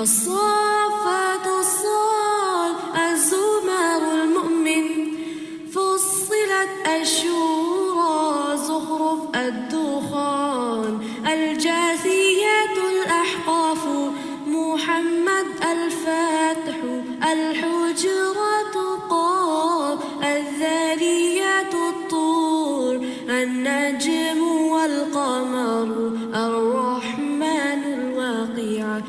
الصافات الصال الزمر المؤمن فصلت الشورى زخرف الدخان الجاثيات الأحقاف محمد الفاتح الحجرات قاف الذاريات الطور النجم والقمر الرحمن الواقع.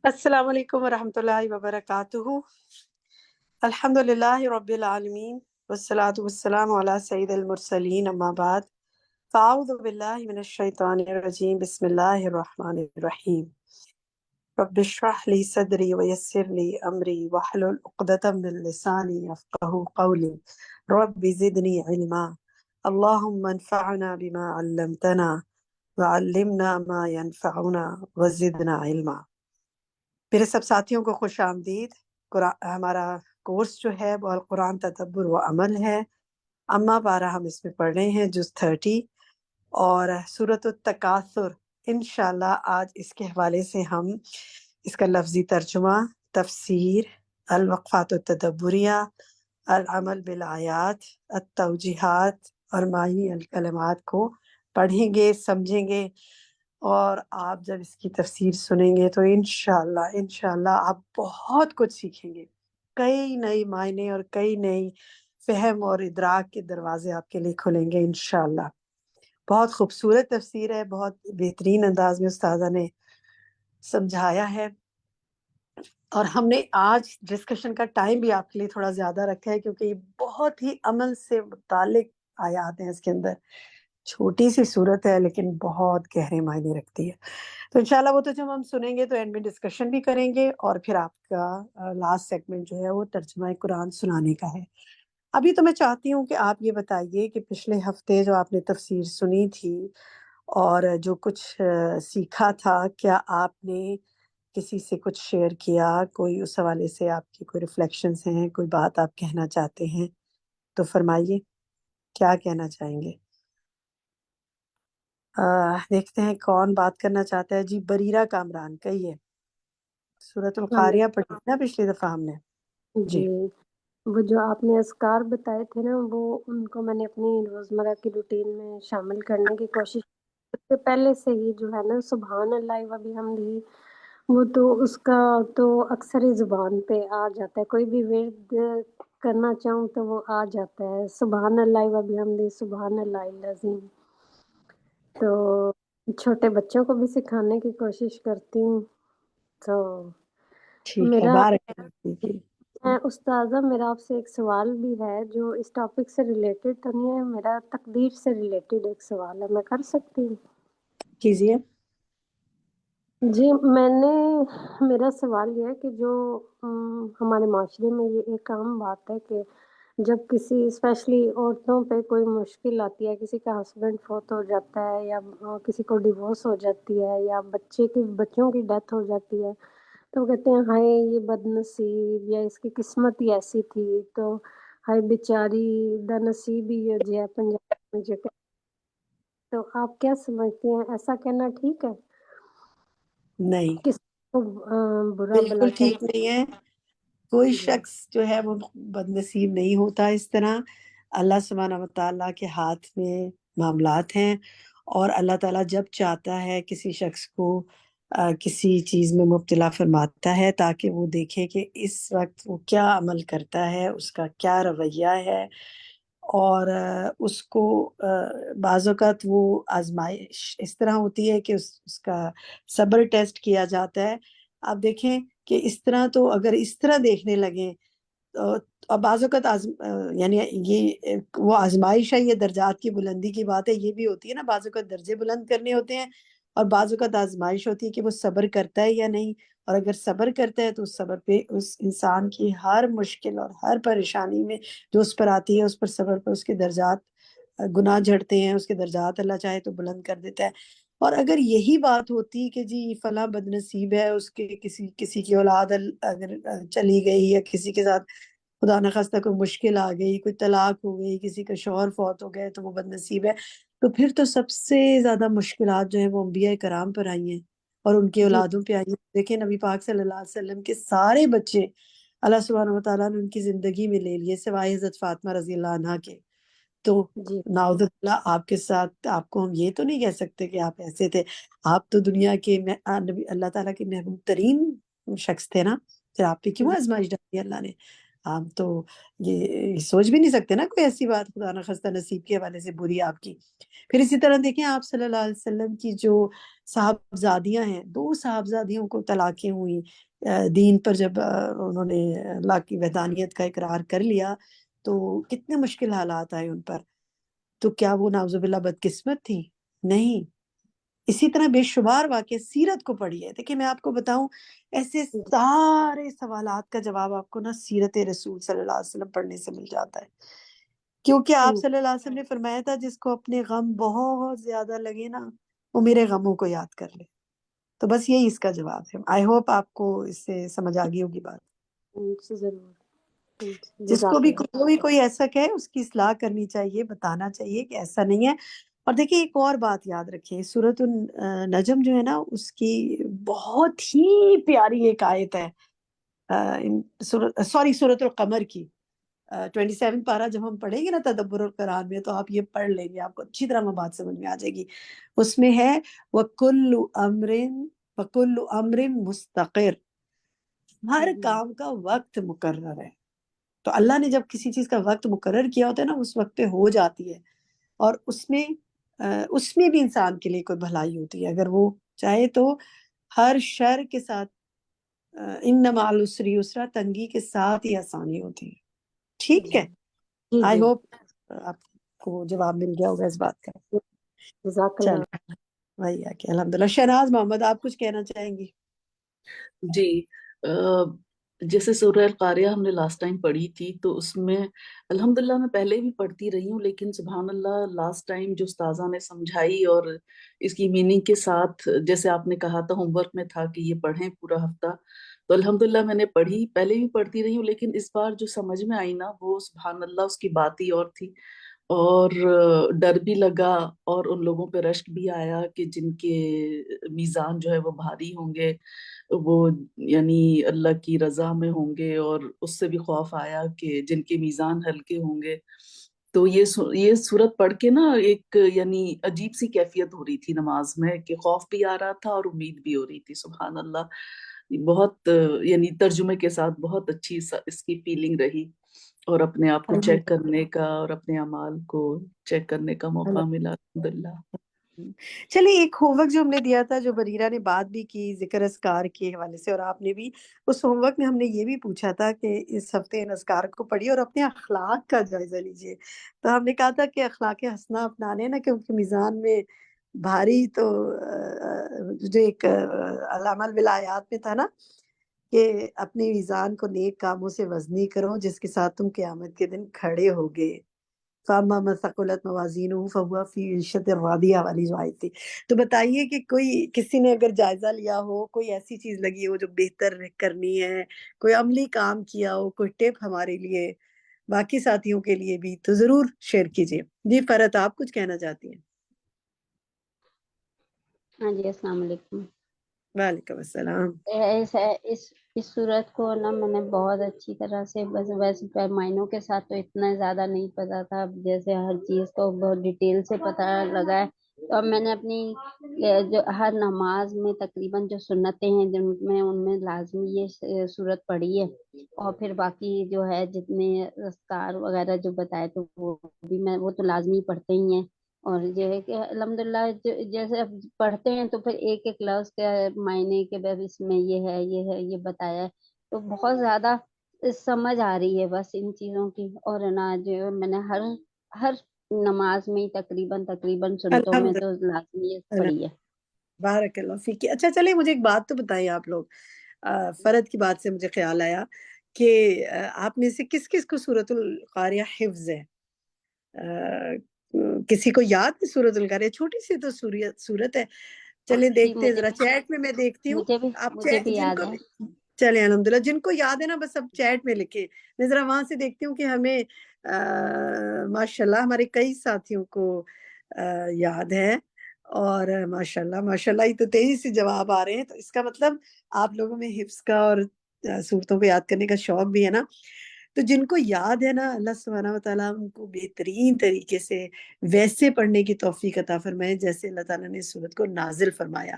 السلام علیکم ورحمۃ اللہ وبرکاتہ. الحمدللہ رب العالمین والصلاة والسلام علی سید المرسلین اما بعد فاعوذ باللہ من الشیطان الرجیم بسم اللہ الرحمن الرحیم. رب اشرح لی صدری ویسر لی امری واحلل عقدۃ من لسانی یفقہوا قولی رب زدنی علما اللہم انفعنا بما علمتنا وعلمنا ما ينفعنا وزدنا علما. میرے سب ساتھیوں کو خوش آمدید. ہمارا کورس جو ہے وہ القرآن تدبر و عمل ہے. اما پارہ ہم اس میں پڑھ رہے ہیں جز 30 اور سورۃ التکاثر. انشاءاللہ آج اس کے حوالے سے ہم اس کا لفظی ترجمہ، تفسیر، الوقفات التدبریہ، العمل بالآیات، التوجیحات اور معنی الکلمات کو پڑھیں گے، سمجھیں گے. اور آپ جب اس کی تفسیر سنیں گے تو انشاءاللہ آپ بہت کچھ سیکھیں گے. کئی نئی معنی اور کئی نئی فہم اور ادراک کے دروازے آپ کے لیے کھلیں گے انشاءاللہ. بہت خوبصورت تفسیر ہے، بہت بہترین انداز میں استاذہ نے سمجھایا ہے. اور ہم نے آج ڈسکشن کا ٹائم بھی آپ کے لیے تھوڑا زیادہ رکھا ہے کیونکہ یہ بہت ہی عمل سے متعلق آیات ہیں. اس کے اندر چھوٹی سی صورت ہے لیکن بہت گہرے معنی رکھتی ہے. تو انشاءاللہ وہ تو جب ہم سنیں گے تو اینڈ میں ڈسکشن بھی کریں گے اور پھر آپ کا لاسٹ سیگمنٹ جو ہے وہ ترجمہ قرآن سنانے کا ہے. ابھی تو میں چاہتی ہوں کہ آپ یہ بتائیے کہ پچھلے ہفتے جو آپ نے تفسیر سنی تھی اور جو کچھ سیکھا تھا، کیا آپ نے کسی سے کچھ شیئر کیا؟ کوئی اس حوالے سے آپ کی کوئی ریفلیکشنز ہیں، کوئی بات آپ کہنا چاہتے ہیں تو فرمائیے، کیا کہنا چاہیں گے؟ دیکھتے ہیں کون بات کرنا چاہتا ہے. جی بریرہ کامران کہیے. سورۃ القاریہ پڑھی نا پچھلی دفعہ ہم نے. جی، وہ جو آپ نے اذکار بتائے تھے نا، وہ ان کو میں نے اپنی روزمرہ کی روٹین میں شامل کرنے کی کوشش. اس سے پہلے سے ہی جو ہے نا سبحان اللہ و بحمدہ، وہ تو اس کا تو اکثر ہی زبان پہ آ جاتا ہے. کوئی بھی ورد کرنا چاہوں تو وہ آ جاتا ہے، سبحان اللہ و بحمدہ، سبحان اللہ العظیم. تو چھوٹے بچوں کو بھی سکھانے کی کوشش کرتی ہوں. تو ٹھیک ہے، میرا بارک اللہ فیک. استاذہ، میرا آپ سے ایک سوال بھی ہے جو اس ٹاپک سے ریلیٹڈ تو نہیں ہے، میرا تقدیر سے ریلیٹڈ ایک سوال ہے، میں کر سکتی ہوں؟ کیجیے. جی، میرا سوال یہ ہے کہ جو ہمارے معاشرے میں یہ ایک عام بات ہے کہ جب کسی اسپیشلی عورتوں پہ کوئی مشکل آتی ہے، کسی کا ہسبینڈ فوت ہو جاتا ہے یا کسی کو ڈیورس ہو جاتی ہے یا بچوں کی ڈیتھ ہو جاتی ہے، تو وہ کہتے ہیں ہائے یہ بد نصیب، یا اس کی قسمت ہی ایسی تھی، تو ہائے بیچاری دا نصیب ہی جو ہے پنجاب میں جو. تو آپ کیا سمجھتے ہیں، ایسا کہنا ٹھیک ہے؟ نہیں، کس کو برا بلا بالکل ٹھیک نہیں ہے. کوئی جی شخص جو ہے وہ بد نصیب نہیں ہوتا. اس طرح اللہ سبحانہ وتعالیٰ کے ہاتھ میں معاملات ہیں، اور اللہ تعالیٰ جب چاہتا ہے کسی شخص کو کسی چیز میں مبتلا فرماتا ہے تاکہ وہ دیکھے کہ اس وقت وہ کیا عمل کرتا ہے، اس کا کیا رویہ ہے. اور اس کو بعض اوقات وہ آزمائش اس طرح ہوتی ہے کہ اس کا صبر ٹیسٹ کیا جاتا ہے. آپ دیکھیں کہ اس طرح تو اگر اس طرح دیکھنے لگیں اور بعض اوقات یعنی یہ وہ آزمائش ہے، یہ درجات کی بلندی کی بات ہے. یہ بھی ہوتی ہے نا، بعض اوقات درجے بلند کرنے ہوتے ہیں اور بعض اوقات آزمائش ہوتی ہے کہ وہ صبر کرتا ہے یا نہیں. اور اگر صبر کرتا ہے تو اس صبر پہ اس انسان کی ہر مشکل اور ہر پریشانی میں جو اس پر آتی ہے اس پر صبر پر اس کے درجات گناہ جھڑتے ہیں، اس کے درجات اللہ چاہے تو بلند کر دیتا ہے. اور اگر یہی بات ہوتی کہ جی فلاں بد نصیب ہے، اس کے کسی کی اولاد اگر چلی گئی یا کسی کے ساتھ خدا نخواستہ کوئی مشکل آ گئی، کوئی طلاق ہو گئی، کسی کا شوہر فوت ہو گئے تو وہ بد نصیب ہے، تو پھر تو سب سے زیادہ مشکلات جو ہیں وہ انبیاء کرام پر آئی ہیں اور ان کی جی اولادوں پہ آئی ہیں. دیکھیں نبی پاک صلی اللہ علیہ وسلم کے سارے بچے اللہ سبحانہ و تعالیٰ نے ان کی زندگی میں لے لیے سوائے حضرت فاطمہ رضی اللہ عنہا کے. تو جی نعوذ باللہ آپ کے ساتھ آپ کو ہم یہ تو نہیں کہہ سکتے کہ آپ ایسے تھے. آپ تو دنیا کے نبی اللہ تعالیٰ کے محبوب ترین شخص تھے نا. پھر آپ پہ کیوں جی آزمائش ڈالی اللہ نے؟ آپ تو یہ سوچ بھی نہیں سکتے نا کوئی ایسی بات خدا نہ خواستہ نصیب کے حوالے سے بری آپ کی. پھر اسی طرح دیکھیں آپ صلی اللہ علیہ وسلم کی جو صاحبزادیاں ہیں 2 صاحبزادیوں کو طلاقیں ہوئی دین پر جب انہوں نے اللہ کی وحدانیت کا اقرار کر لیا تو کتنے مشکل حالات آئے ان پر. تو کیا وہ نعوذ باللہ بدقسمت تھی؟ نہیں. اسی طرح بے شمار واقعہ سیرت کو پڑھیے. دیکھیں میں آپ کو بتاؤں ایسے سارے سوالات کا جواب آپ کو نا سیرت رسول صلی اللہ علیہ وسلم پڑھنے سے مل جاتا ہے. کیونکہ آپ صلی اللہ علیہ وسلم نے فرمایا تھا جس کو اپنے غم بہت زیادہ لگے نا وہ میرے غموں کو یاد کر لے. تو بس یہی اس کا جواب ہے. آئی ہوپ آپ کو اس سے سمجھ آ گئی ہوگی بات. ضرور. جس کو جزاک بھی اللہ. کوئی ایسا کہے اس کی اصلاح کرنی چاہیے بتانا چاہیے کہ ایسا نہیں ہے. اور دیکھیں ایک اور بات یاد رکھیں سورۃ النجم جو ہے نا اس کی بہت ہی پیاری ایک آیت ہے سورۃ القمر کی 27 پارہ جب ہم پڑھیں گے نا تدبر القرآن میں تو آپ یہ پڑھ لیں گے آپ کو اچھی طرح بات سمجھ میں آ جائے گی. اس میں ہے وَكُلُّ أَمْرٍ مُسْتَقِرٍ. ہر کام کا وقت مقرر ہے. تو اللہ نے جب کسی چیز کا وقت مقرر کیا ہوتا ہے نا اس وقت پہ ہو جاتی ہے. اور اس میں بھی انسان کے لیے کوئی بھلائی ہوتی ہے اگر وہ چاہے تو. ہر شر کے ساتھ ان مع العسر یسرا تنگی کے ساتھ ہی آسانی ہوتی ہے. ٹھیک ہے. جی آئی جی ہوپ آپ کو جواب مل گیا ہوگا اس بات کا. جزاک اللہ. چلو وہی ہے کہ الحمدللہ. شہناز محمد آپ کچھ کہنا چاہیں گی؟ جی جیسے سورہ القاریہ ہم نے لاسٹ ٹائم پڑھی تھی تو اس میں الحمدللہ میں پہلے بھی پڑھتی رہی ہوں لیکن سبحان اللہ لاسٹ ٹائم جو استاذہ نے سمجھائی اور اس کی میننگ کے ساتھ جیسے آپ نے کہا تھا ہوم ورک میں تھا کہ یہ پڑھیں پورا ہفتہ تو الحمدللہ میں نے پڑھی. پہلے بھی پڑھتی رہی ہوں لیکن اس بار جو سمجھ میں آئی نا وہ سبحان اللہ اس کی بات ہی اور تھی. اور ڈر بھی لگا اور ان لوگوں پہ رشک بھی آیا کہ جن کے میزان جو ہے وہ بھاری ہوں گے وہ یعنی اللہ کی رضا میں ہوں گے اور اس سے بھی خوف آیا کہ جن کے میزان ہلکے ہوں گے. تو یہ صورت پڑھ کے نا ایک یعنی عجیب سی کیفیت ہو رہی تھی نماز میں کہ خوف بھی آ رہا تھا اور امید بھی ہو رہی تھی. سبحان اللہ. بہت یعنی ترجمے کے ساتھ بہت اچھی اس کی فیلنگ رہی اور اپنے آپ کو چیک کرنے کا اور اپنے اعمال کو چیک کرنے کا موقع ملا الحمدللہ. چلیے ایک ہوم ورک جو ہم نے دیا تھا جو بریرہ نے بات بھی کی ذکر اذکار کے حوالے سے اور آپ نے بھی اس ہوم ورک میں ہم نے یہ بھی پوچھا تھا کہ اس ہفتے ان اذکار کو پڑھیے اور اپنے اخلاق کا جائزہ لیجیے. تو ہم نے کہا تھا کہ اخلاق حسنہ اپنانے نا کیونکہ میزان میں بھاری تو جو ایک علامہ الولایات میں تھا نا کہ اپنے میزان کو نیک کاموں سے وزنی کرو جس کے ساتھ تم قیامت کے دن کھڑے ہوگے. فَأَمَّا مَنْ ثَقُلَتْ مَوَازِينُهُ فَهُوَ فِي عِيشَةٍ رَاضِيَةٍ والی جو آئی تھی. تو بتائیے کہ کسی نے اگر جائزہ لیا ہو کوئی ایسی چیز لگی ہو جو بہتر کرنی ہے کوئی عملی کام کیا ہو کوئی ٹپ ہمارے لیے باقی ساتھیوں کے لیے بھی تو ضرور شیئر کیجیے. جی فرحت آپ کچھ کہنا چاہتی ہیں؟ ہاں جی السلام علیکم. وعلیکم السلام. اس صورت کو نا میں نے بہت اچھی طرح سے بس ویسے معنوں کے ساتھ تو اتنا زیادہ نہیں پتا تھا جیسے ہر چیز کو بہت ڈیٹیل سے پتا لگا ہے. تو اب میں نے اپنی جو ہر نماز میں تقریباً جو سنتیں ہیں جن میں ان میں لازمی یہ صورت پڑھی ہے اور پھر باقی جو ہے جتنے اذکار وغیرہ جو بتائے تو وہ تو لازمی پڑھتے ہی ہیں. اور یہ ہے کہ الحمدللہ جیسے اب پڑھتے ہیں تو پھر ایک ایک لفظ کے معنی کے بعد اس میں یہ ہے یہ بتایا ہے تو بہت زیادہ سمجھ آ رہی ہے بس ان چیزوں کی. اور نا جو میں نے ہر نماز میں تقریباً سنتوں میں تو لازمی پڑھی ہے. بارک اللہ فیک. اچھا چلے مجھے ایک بات تو بتائیے آپ لوگ. فرد کی بات سے مجھے خیال آیا کہ آپ میں سے کس کس کو سورۃ القاریہ حفظ ہے؟ کسی کو یاد ہے سورۃ القاریہ؟ چھوٹی سی تو سورت ہے. چلیں دیکھتے ہیں ذرا چیٹ میں دیکھتی ہوں. آپ مجھے بھی جن یاد کو ہے. چلیں الحمدللہ جن کو یاد ہے نا بس اب چیٹ میں لکھیں. میں ذرا وہاں سے دیکھتی ہوں کہ ہمیں ماشاءاللہ ہمارے کئی ساتھیوں کو یاد ہے. اور ماشاءاللہ ماشاءاللہ یہ تو تیزی سے جواب آ رہے ہیں، تو اس کا مطلب آپ لوگوں میں حفظ کا اور صورتوں کو یاد کرنے کا شوق بھی ہے نا. تو جن کو یاد ہے نا، اللہ سبحانہ و تعالیٰ ان کو بہترین طریقے سے ویسے پڑھنے کی توفیق عطا فرمائے جیسے اللہ تعالیٰ نے صورت کو نازل فرمایا.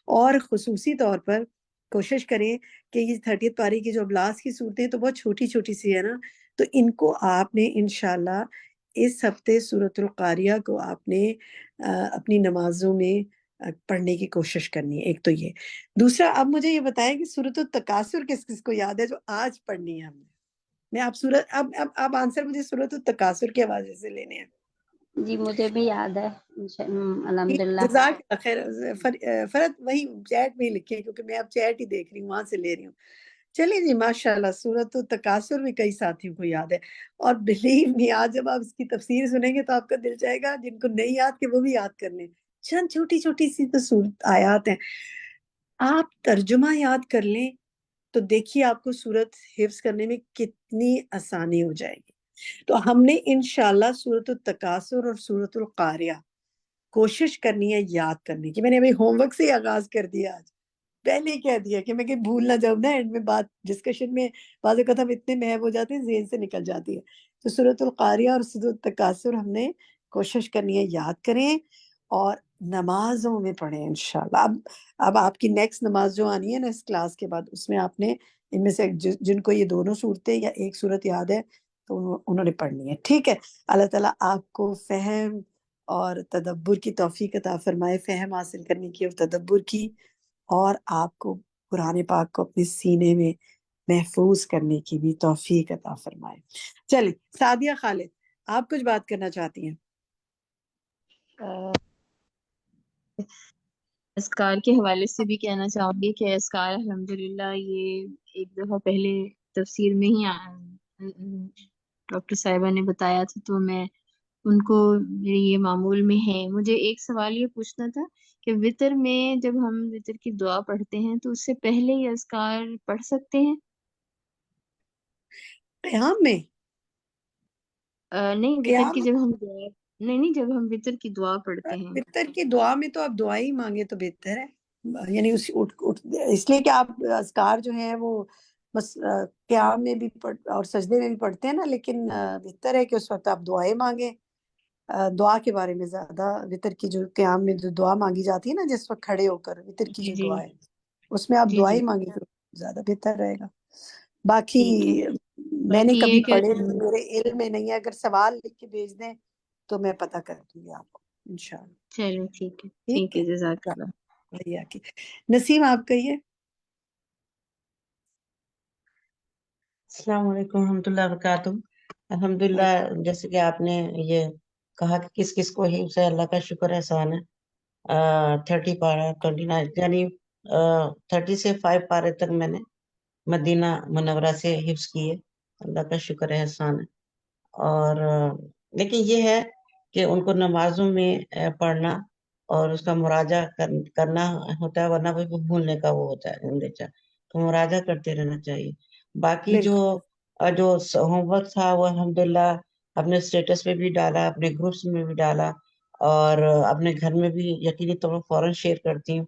اور خصوصی طور پر کوشش کریں کہ یہ 30 پاری کی جو ابلاس کی صورتیں ہیں تو بہت چھوٹی چھوٹی سی ہے نا، تو ان کو آپ نے انشاءاللہ اس ہفتے سورۃ القاریہ کو آپ نے اپنی نمازوں میں پڑھنے کی کوشش کرنی ہے. ایک تو یہ. دوسرا، اب مجھے یہ بتائیں کہ سورۃ التکاثر کس کس کو یاد ہے جو آج پڑھنی ہے ہم نے؟ میں آپ سورت اب آنسر مجھے سورۃ التکاثر کے حوالے سے لینے ہیں. جی مجھے بھی یاد ہے الحمدللہ. جزاک اللہ خیر. فرد وہی چیٹ میں ہی لکھیں کیونکہ میں اب چیٹ ہی دیکھ رہی ہوں، وہاں سے لے رہی ہوں. چلیں جی، ماشاءاللہ سورۃ التکاثر بھی کئی ساتھیوں کو یاد ہے. اور بلیو می، آج جب آپ اس کی تفسیر سنیں گے تو آپ کا دل چاہے گا جن کو نہیں یاد کہ وہ بھی یاد کر لیں. چند چھوٹی چھوٹی سی تو سورت آیات ہیں، آپ ترجمہ یاد کر لیں تو دیکھیے آپ کو سورت حفظ کرنے میں کتنی آسانی ہو جائے گی. تو ہم نے انشاءاللہ سورۃ التکاثر اور سورۃ القاریہ کوشش کرنی ہے یاد کرنے کی. میں نے ابھی ہوم ورک سے ہی آغاز کر دیا، آج پہلے ہی کہہ دیا کہ میں کہیں بھول نہ جاؤں نا، اینڈ میں بات ڈسکشن میں بعض اوقات ہم اتنے محب ہو جاتے ہیں ذہن سے نکل جاتی ہے. تو سورۃ القاریہ اور سورۃ التکاثر ہم نے کوشش کرنی ہے یاد کریں اور نمازوں میں پڑھیں انشاءاللہ. اب آپ کی نیکسٹ نماز جو آنی ہے نا اس کلاس کے بعد، اس میں آپ نے ان میں سے جن کو یہ دونوں صورتیں یا ایک صورت یاد ہے تو انہوں نے پڑھنی ہے. ٹھیک ہے. اللہ تعالیٰ آپ کو فہم اور تدبر کی توفیق عطا فرمائے، فہم حاصل کرنے کی اور تدبر کی، اور آپ کو قرآن پاک کو اپنے سینے میں محفوظ کرنے کی بھی توفیق عطا فرمائے. چلیں سعدیہ خالد، آپ کچھ بات کرنا چاہتی ہیں؟ اذکار کے حوالے سے بھی کہنا چاہوں گی کہ اذکار الحمدللہ یہ ایک دفعہ پہلے تفسیر میں ہی ڈاکٹر صاحبہ نے بتایا تھا، تو میں ان کو میرے یہ معمول میں ہے. مجھے ایک سوال یہ پوچھنا تھا کہ وطر میں جب ہم وطر کی دعا پڑھتے ہیں تو اس سے پہلے یہ اذکار پڑھ سکتے ہیں؟ قیام میں؟ نہیں، وطر قیام کی جب ہم دعا نہیں جب ہم وطر کی دعا پڑھتے ہیں. وطر کی دعا میں تو آپ دعا ہی مانگے تو بہتر ہے، یعنی اس لیے کہ آپ اذکار جو ہیں وہ بس قیام میں بھی اور سجدے میں بھی پڑھتے ہیں نا، لیکن بہتر ہے کہ اس وقت آپ دعائیں مانگیں. دعا کے بارے میں زیادہ وطر کی جو قیام میں جو دعا مانگی جاتی ہے نا جس وقت کھڑے ہو کر، وطر کی جو دعا ہے اس میں آپ دعائیں مانگیں تو زیادہ بہتر رہے گا. باقی میں نے کبھی پڑھے نہیں، میرے علم میں نہیں ہے، اگر سوال لکھ کے بھیج دیں تو میں پتہ کر دوں گی آپ کو انشاءاللہ. چلو ٹھیک ہے، جزاک اللہ. بھیا کی نسیم آپ کہیے. السلام علیکم ورحمۃ اللہ وبرکاتہ. الحمدللہ جیسے کہ آپ نے یہ کہا کہ کس کس کو حفظ ہے، اللہ کا شکر احسان ہے. 30 پارہ 29 یعنی 30 سے 5 پارے تک میں نے مدینہ منورہ سے حفظ کیے، اللہ کا شکر احسان ہے. اور لیکن یہ ہے کہ ان کو نمازوں میں پڑھنا اور اس کا مراجعہ کرنا ہوتا ہے، ورنہ وہ بھولنے کا وہ ہوتا ہے، تو مراجعہ کرتے رہنا چاہیے. باقی جو ہوم ورک تھا وہ الحمدللہ اپنے اسٹیٹس پہ بھی ڈالا، اپنے گروپس میں بھی ڈالا، اور اپنے گھر میں بھی یقینی طور پر فوراً شیئر کرتی ہوں،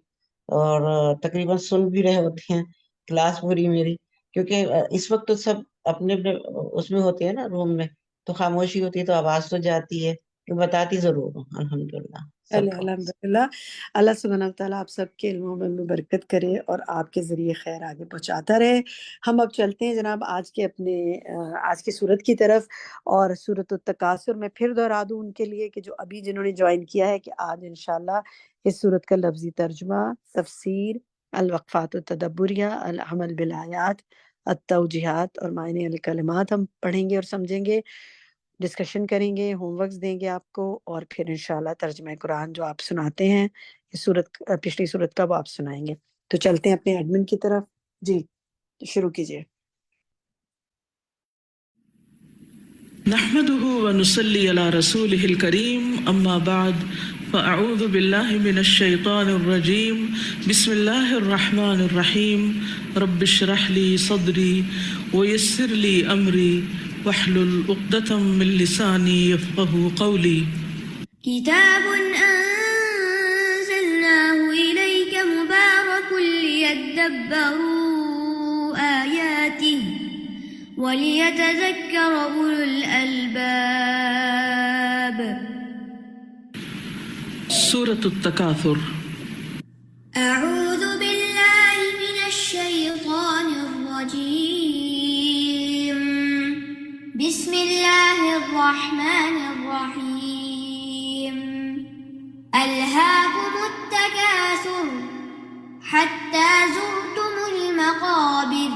اور تقریباً سن بھی رہے ہوتے ہیں کلاس پوری میری، کیونکہ اس وقت تو سب اپنے اپنے اس میں ہوتے ہیں نا روم میں، تو خاموشی ہوتی ہے تو آواز تو جاتی ہے، کہ بتاتی ضرور ہوں الحمدللہ. الحمدللہ. اللہ سبحانہ وتعالیٰ آپ سب کے علموں میں برکت کرے اور آپ کے ذریعے خیر آگے پہنچاتا رہے. ہم اب چلتے ہیں جناب آج کی صورت کی طرف، اور سورۃ التکاثر میں پھر دہرا دوں ان کے لیے کہ جو ابھی جنہوں نے جوائن کیا ہے کہ آج انشاءاللہ اس صورت کا لفظی ترجمہ، تفسیر، الوقفات التدبریہ، العمل بالآیات، التوجیحات اور معنی الکلمات ہم پڑھیں گے اور سمجھیں گے، ڈسکشن کریں گے، ہوم ورکس دیں گے آپ کو، اور پھر انشاءاللہ ترجمہ قرآن جو آپ سناتے ہیں اس پچھلی صورت کا وہ آپ سنائیں گے. تو چلتے ہیں اپنے ایڈمن کی طرف. جی شروع کیجئے. نحمده ونصلي على رسوله الكريم اما بعد فاعوذ بالله من الشيطان الرجيم بسم الله الرحمن الرحيم رب اشرح لي صدري ويسر لي امري واحلل عقدة من لساني يفقهوا قولي. كتاب أنزلناه إليك مبارك ليدبروا آياته وليتذكر أولو الألباب. سورة التكاثر. أعوذ بالله من الشيطان الرجيم. بسم الله الرحمن الرحيم. ألهاكم التكاثر حتى زرتم المقابر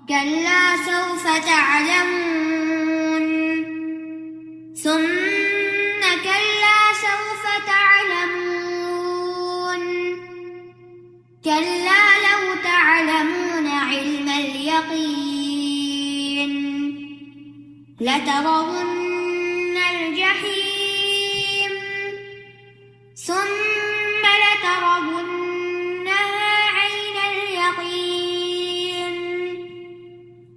كلا سوف تعلمون ثم كلا سوف تعلمون كلا لو تعلمون علم اليقين لترون الجحيم ثم لترونها عين اليقين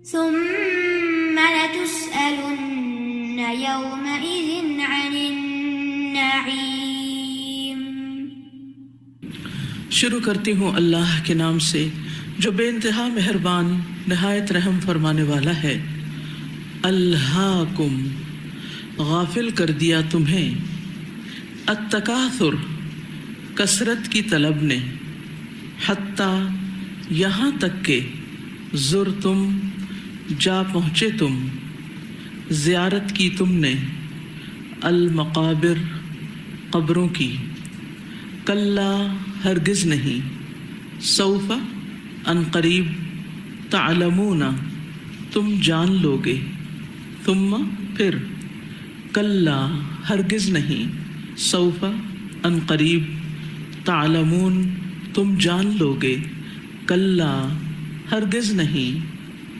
ثم لتسألن يومئذ عن النعيم. شروع کرتی ہوں اللہ کے نام سے جو بے انتہا مہربان نہایت رحم فرمانے والا ہے. الہاکم غافل کر دیا تمہیں، التکاثر کثرت کی طلب نے، حتیٰ یہاں تک کہ زرتم جا پہنچے تم، زیارت کی تم نے، المقابر قبروں کی، کلا ہرگز نہیں، سوف ان قریب، تعلمون تم جان لوگے، ثم پھر، کلا ہرگز نہیں، سوف ان قریب، تعلمون تم جان لوگے، کلا ہرگز نہیں،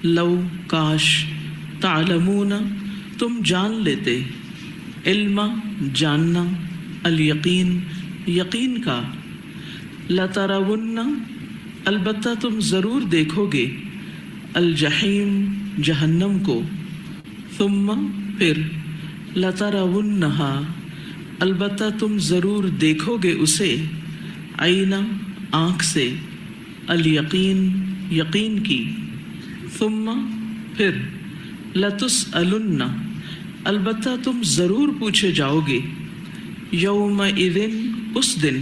لو کاش، تعلمون تم جان لیتے، علم جاننا، الیقین یقین کا، لترون البتہ تم ضرور دیکھو گے، الجحیم جہنم کو، ثم پھر، لترونہا البتہ تم ضرور دیکھو گے اسے، عین آنکھ سے، الیقین یقین کی، ثم پھر، لتسألن البتہ تم ضرور پوچھے جاؤ گے، یومئذ اس دن،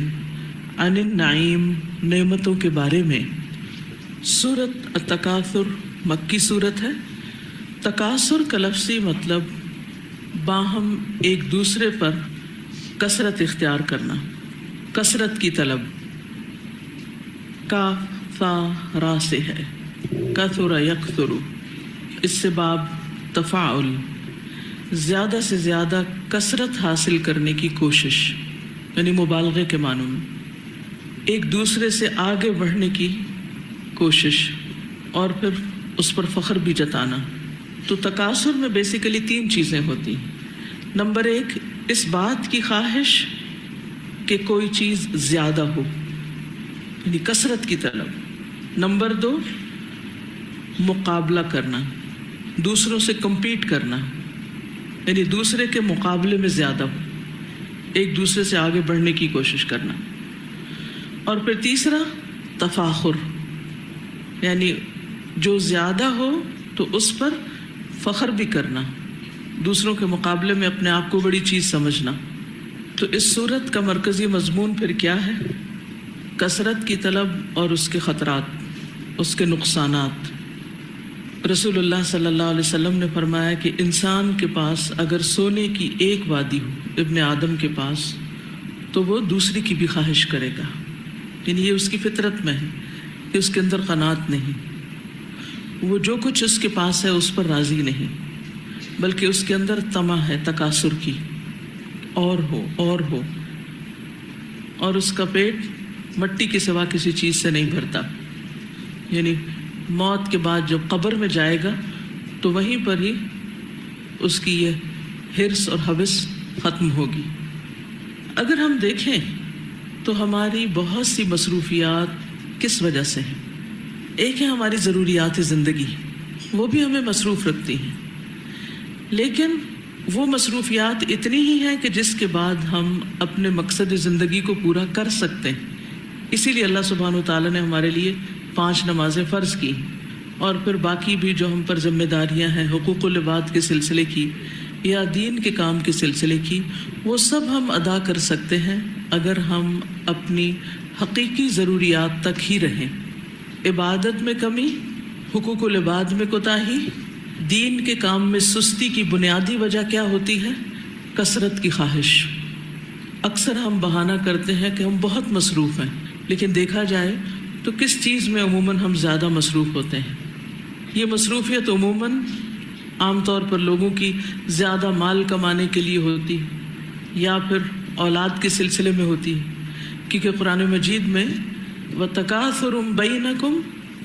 عن النعیم نعمتوں کے بارے میں. سورۃ التکاثر مکی صورت ہے. تکاثر کا لفظی مطلب باہم ایک دوسرے پر کثرت اختیار کرنا، کثرت کی طلب. کا فا را سے ہے، کثر یکثر، اس سے باب تفاعل، زیادہ سے زیادہ کثرت حاصل کرنے کی کوشش، یعنی مبالغے کے معنوں میں، ایک دوسرے سے آگے بڑھنے کی کوشش اور پھر اس پر فخر بھی جتانا. تو تکاثر میں بیسیکلی 3 چیزیں ہوتی ہیں. نمبر 1 اس بات کی خواہش کہ کوئی چیز زیادہ ہو، یعنی کثرت کی طلب. نمبر 2 مقابلہ کرنا، دوسروں سے کمپیٹ کرنا، یعنی دوسرے کے مقابلے میں زیادہ ہو، ایک دوسرے سے آگے بڑھنے کی کوشش کرنا. اور پھر تیسرا تفاخر، یعنی جو زیادہ ہو تو اس پر فخر بھی کرنا، دوسروں کے مقابلے میں اپنے آپ کو بڑی چیز سمجھنا. تو اس صورت کا مرکزی مضمون پھر کیا ہے؟ کثرت کی طلب اور اس کے خطرات، اس کے نقصانات. رسول اللہ صلی اللہ علیہ وسلم نے فرمایا کہ انسان کے پاس اگر سونے کی ایک وادی ہو، ابن آدم کے پاس، تو وہ دوسری کی بھی خواہش کرے گا. یعنی یہ اس کی فطرت میں ہے کہ اس کے اندر قناعت نہیں، وہ جو کچھ اس کے پاس ہے اس پر راضی نہیں، بلکہ اس کے اندر طمع ہے تکاثر کی، اور ہو اور ہو، اور اس کا پیٹ مٹی کے سوا کسی چیز سے نہیں بھرتا. یعنی موت کے بعد جب قبر میں جائے گا تو وہیں پر ہی اس کی یہ حرص اور حوث ختم ہوگی. اگر ہم دیکھیں تو ہماری بہت سی مصروفیات کس وجہ سے ہیں؟ ایک ہے ہماری ضروریات زندگی، وہ بھی ہمیں مصروف رکھتی ہیں، لیکن وہ مصروفیات اتنی ہی ہیں کہ جس کے بعد ہم اپنے مقصد زندگی کو پورا کر سکتے ہیں. اسی لیے اللہ سبحانہ وتعالیٰ نے ہمارے لیے 5 نمازیں فرض کی، اور پھر باقی بھی جو ہم پر ذمہ داریاں ہیں حقوق العباد کے سلسلے کی یا دین کے کام کے سلسلے کی، وہ سب ہم ادا کر سکتے ہیں اگر ہم اپنی حقیقی ضروریات تک ہی رہیں. عبادت میں کمی، حقوق العباد میں کوتاہی، دین کے کام میں سستی کی بنیادی وجہ کیا ہوتی ہے؟ کثرت کی خواہش. اکثر ہم بہانہ کرتے ہیں کہ ہم بہت مصروف ہیں، لیکن دیکھا جائے تو کس چیز میں عموماً ہم زیادہ مصروف ہوتے ہیں؟ یہ مصروفیت عموماً عام طور پر لوگوں کی زیادہ مال کمانے کے لیے ہوتی ہے یا پھر اولاد کے سلسلے میں ہوتی ہے، کیونکہ قرآن مجید میں وَتَكَاثُرٌ بَيْنَكُمْ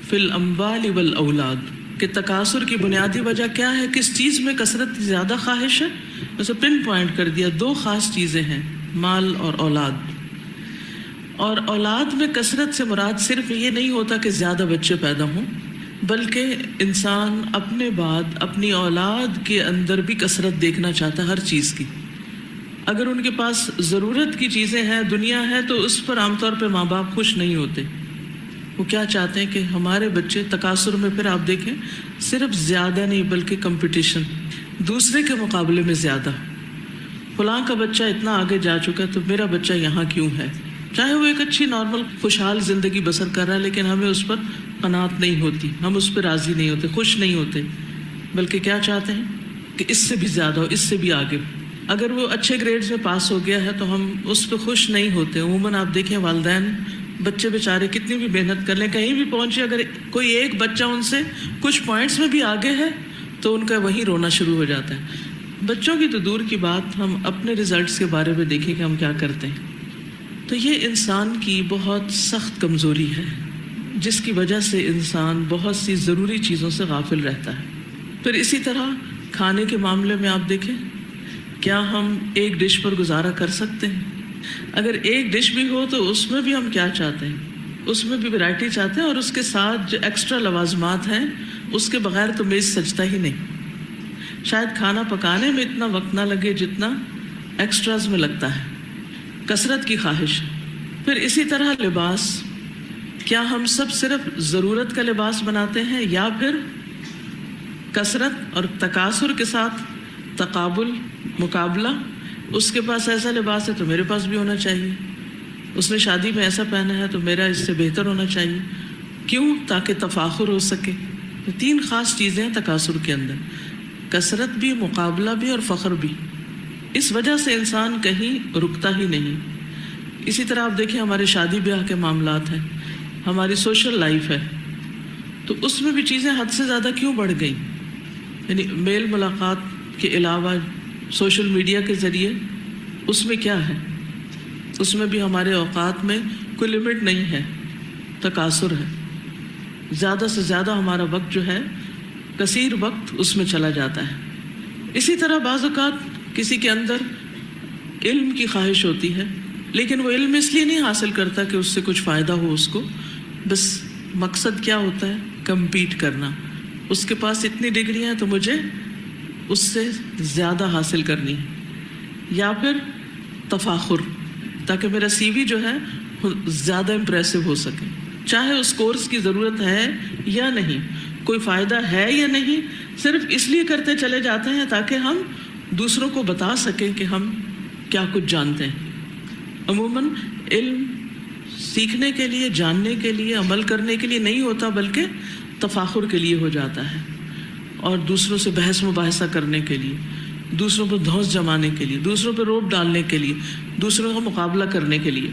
فِي الْأَمْوَالِ وَالْأَوْلَادِ کہ تکاثر کی بنیادی وجہ کیا ہے، کس چیز میں کثرت زیادہ خواہش ہے. اسے پن پوائنٹ کر دیا، 2 خاص چیزیں ہیں، مال اور اولاد. اور اولاد میں کثرت سے مراد صرف یہ نہیں ہوتا کہ زیادہ بچے پیدا ہوں، بلکہ انسان اپنے بعد اپنی اولاد کے اندر بھی کثرت دیکھنا چاہتا ہے ہر چیز کی. اگر ان کے پاس ضرورت کی چیزیں ہیں، دنیا ہے، تو اس پر عام طور پہ ماں باپ خوش نہیں ہوتے. وہ کیا چاہتے ہیں کہ ہمارے بچے تکاثر میں، پھر آپ دیکھیں صرف زیادہ نہیں بلکہ کمپٹیشن، دوسرے کے مقابلے میں زیادہ. فلاں کا بچہ اتنا آگے جا چکا ہے تو میرا بچہ یہاں کیوں ہے؟ چاہے وہ ایک اچھی نارمل خوشحال زندگی بسر کر رہا ہے، لیکن ہمیں اس پر قناعت نہیں ہوتی، ہم اس پہ راضی نہیں ہوتے، خوش نہیں ہوتے، بلکہ کیا چاہتے ہیں کہ اس سے بھی زیادہ ہو، اس سے بھی آگے. اگر وہ اچھے گریڈز میں پاس ہو گیا ہے تو ہم اس پہ خوش نہیں ہوتے. عموماً آپ دیکھیں والدین، بچے بیچارے کتنی بھی محنت کر لیں، کہیں بھی پہنچے، اگر کوئی ایک بچہ ان سے کچھ پوائنٹس میں بھی آگے ہے تو ان کا وہیں رونا شروع ہو جاتا ہے. بچوں کی تو دور کی بات، ہم اپنے رزلٹس کے بارے میں دیکھیں کہ ہم کیا کرتے ہیں. تو یہ انسان کی بہت سخت کمزوری ہے، جس کی وجہ سے انسان بہت سی ضروری چیزوں سے غافل رہتا ہے. پھر اسی طرح کھانے کے معاملے میں آپ دیکھیں، کیا ہم ایک ڈش پر گزارا کر سکتے ہیں؟ اگر ایک ڈش بھی ہو تو اس میں بھی ہم کیا چاہتے ہیں؟ اس میں بھی ویرائٹی چاہتے ہیں، اور اس کے ساتھ جو ایکسٹرا لوازمات ہیں اس کے بغیر تو میز سجتا ہی نہیں. شاید کھانا پکانے میں اتنا وقت نہ لگے جتنا ایکسٹراز میں لگتا ہے. کثرت کی خواہش. پھر اسی طرح لباس، کیا ہم سب صرف ضرورت کا لباس بناتے ہیں یا پھر کثرت اور تکاثر کے ساتھ تقابل، مقابلہ؟ اس کے پاس ایسا لباس ہے تو میرے پاس بھی ہونا چاہیے، اس نے شادی میں ایسا پہنا ہے تو میرا اس سے بہتر ہونا چاہیے. کیوں؟ تاکہ تفاخر ہو سکے. 3 خاص چیزیں ہیں تکاثر کے اندر، کثرت بھی، مقابلہ بھی اور فخر بھی. اس وجہ سے انسان کہیں رکتا ہی نہیں. اسی طرح آپ دیکھیں ہمارے شادی بیاہ کے معاملات ہیں، ہماری سوشل لائف ہے، تو اس میں بھی چیزیں حد سے زیادہ کیوں بڑھ گئیں؟ یعنی میل ملاقات کے علاوہ سوشل میڈیا کے ذریعے اس میں کیا ہے؟ اس میں بھی ہمارے اوقات میں کوئی لمٹ نہیں ہے، تکاثر ہے. زیادہ سے زیادہ ہمارا وقت جو ہے، کثیر وقت اس میں چلا جاتا ہے. اسی طرح بعض اوقات کسی کے اندر علم کی خواہش ہوتی ہے، لیکن وہ علم اس لیے نہیں حاصل کرتا کہ اس سے کچھ فائدہ ہو اس کو، بس مقصد کیا ہوتا ہے؟ کمپیٹ کرنا. اس کے پاس اتنی ڈگریاں ہیں تو مجھے اس سے زیادہ حاصل کرنی ہے، یا پھر تفاخر، تاکہ میرا سی وی جو ہے زیادہ امپریسو ہو سکے. چاہے اس کورس کی ضرورت ہے یا نہیں، کوئی فائدہ ہے یا نہیں، صرف اس لیے کرتے چلے جاتے ہیں تاکہ ہم دوسروں کو بتا سکیں کہ ہم کیا کچھ جانتے ہیں. عموماً علم سیکھنے کے لیے، جاننے کے لیے، عمل کرنے کے لیے نہیں ہوتا، بلکہ تفاخر کے لیے ہو جاتا ہے، اور دوسروں سے بحث مباحثہ کرنے کے لیے، دوسروں پر دھوس جمانے کے لیے، دوسروں پر روب ڈالنے کے لیے، دوسروں کا مقابلہ کرنے کے لیے.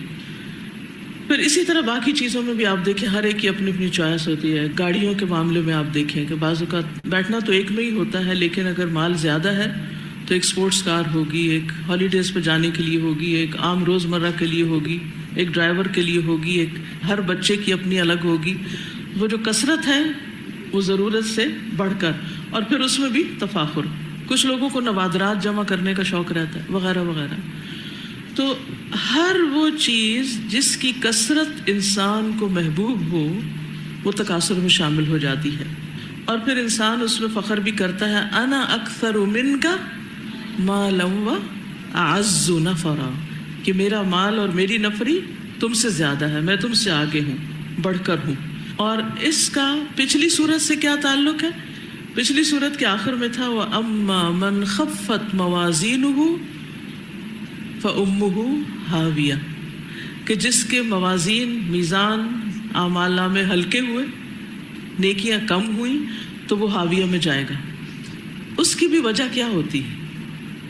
پھر اسی طرح باقی چیزوں میں بھی آپ دیکھیں، ہر ایک کی اپنی اپنی چوائس ہوتی ہے. گاڑیوں کے معاملے میں آپ دیکھیں کہ بعض اوقات بیٹھنا تو ایک میں ہی ہوتا ہے، لیکن اگر مال زیادہ ہے تو ایک سپورٹس کار ہوگی، ایک ہالیڈیز پہ جانے کے لیے ہوگی، ایک عام روزمرہ کے لیے ہوگی، ایک ڈرائیور کے لیے ہوگی، ایک ہر بچے کی اپنی الگ ہوگی. وہ جو کثرت ہے وہ ضرورت سے بڑھ کر، اور پھر اس میں بھی تفاخر. کچھ لوگوں کو نوادرات جمع کرنے کا شوق رہتا ہے، وغیرہ وغیرہ. تو ہر وہ چیز جس کی کثرت انسان کو محبوب ہو وہ تکاثر میں شامل ہو جاتی ہے، اور پھر انسان اس میں فخر بھی کرتا ہے، انا اکثر منک مالا و اعز نفرا، کہ میرا مال اور میری نفری تم سے زیادہ ہے، میں تم سے آگے ہوں، بڑھ کر ہوں. اور اس کا پچھلی صورت سے کیا تعلق ہے؟ پچھلی صورت کے آخر میں تھا وَأَمَّا مَنْ خَفَّتْ مَوَازِينُهُ فَأُمُّهُ هَاوِيَةٌ، کہ جس کے موازین میزان اعمال نامے ہلکے ہوئے، نیکیاں کم ہوئیں، تو وہ ہاویہ میں جائے گا. اس کی بھی وجہ کیا ہوتی ہے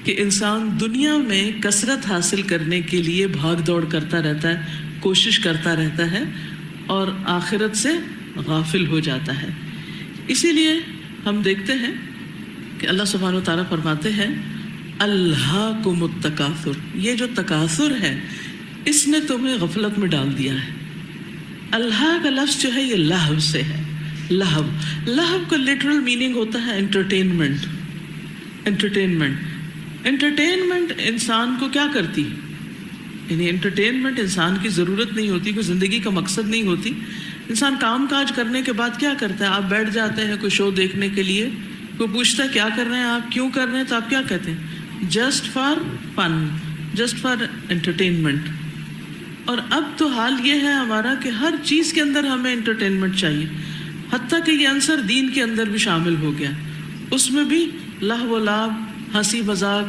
کہ انسان دنیا میں کثرت حاصل کرنے کے لیے بھاگ دوڑ کرتا رہتا ہے، کوشش کرتا رہتا ہے اور آخرت سے غافل ہو جاتا ہے. اسی لیے ہم دیکھتے ہیں کہ اللہ سبحانہ وتعالیٰ فرماتے ہیں الہاکم التکاثر، یہ جو تکاثر ہے اس نے تمہیں غفلت میں ڈال دیا ہے. الہا کا لفظ جو ہے یہ لہو سے ہے. لہو کا لٹرل میننگ ہوتا ہے انٹرٹینمنٹ. انٹرٹینمنٹ انسان کو کیا کرتی ہے؟ یعنی انٹرٹینمنٹ انسان کی ضرورت نہیں ہوتی، کوئی زندگی کا مقصد نہیں ہوتی. انسان کام کاج کرنے کے بعد کیا کرتا ہے؟ آپ بیٹھ جاتے ہیں کوئی شو دیکھنے کے لیے، کوئی پوچھتا ہے کیا کر رہے ہیں آپ، کیوں کر رہے ہیں، تو آپ کیا کہتے ہیں؟ Just for fun, just for entertainment. اور اب تو حال یہ ہے ہمارا کہ ہر چیز کے اندر ہمیں انٹرٹینمنٹ چاہیے، حتیٰ کہ یہ عنصر دین کے اندر بھی شامل ہو گیا. اس میں بھی لہو و لعب، ہنسی مذاق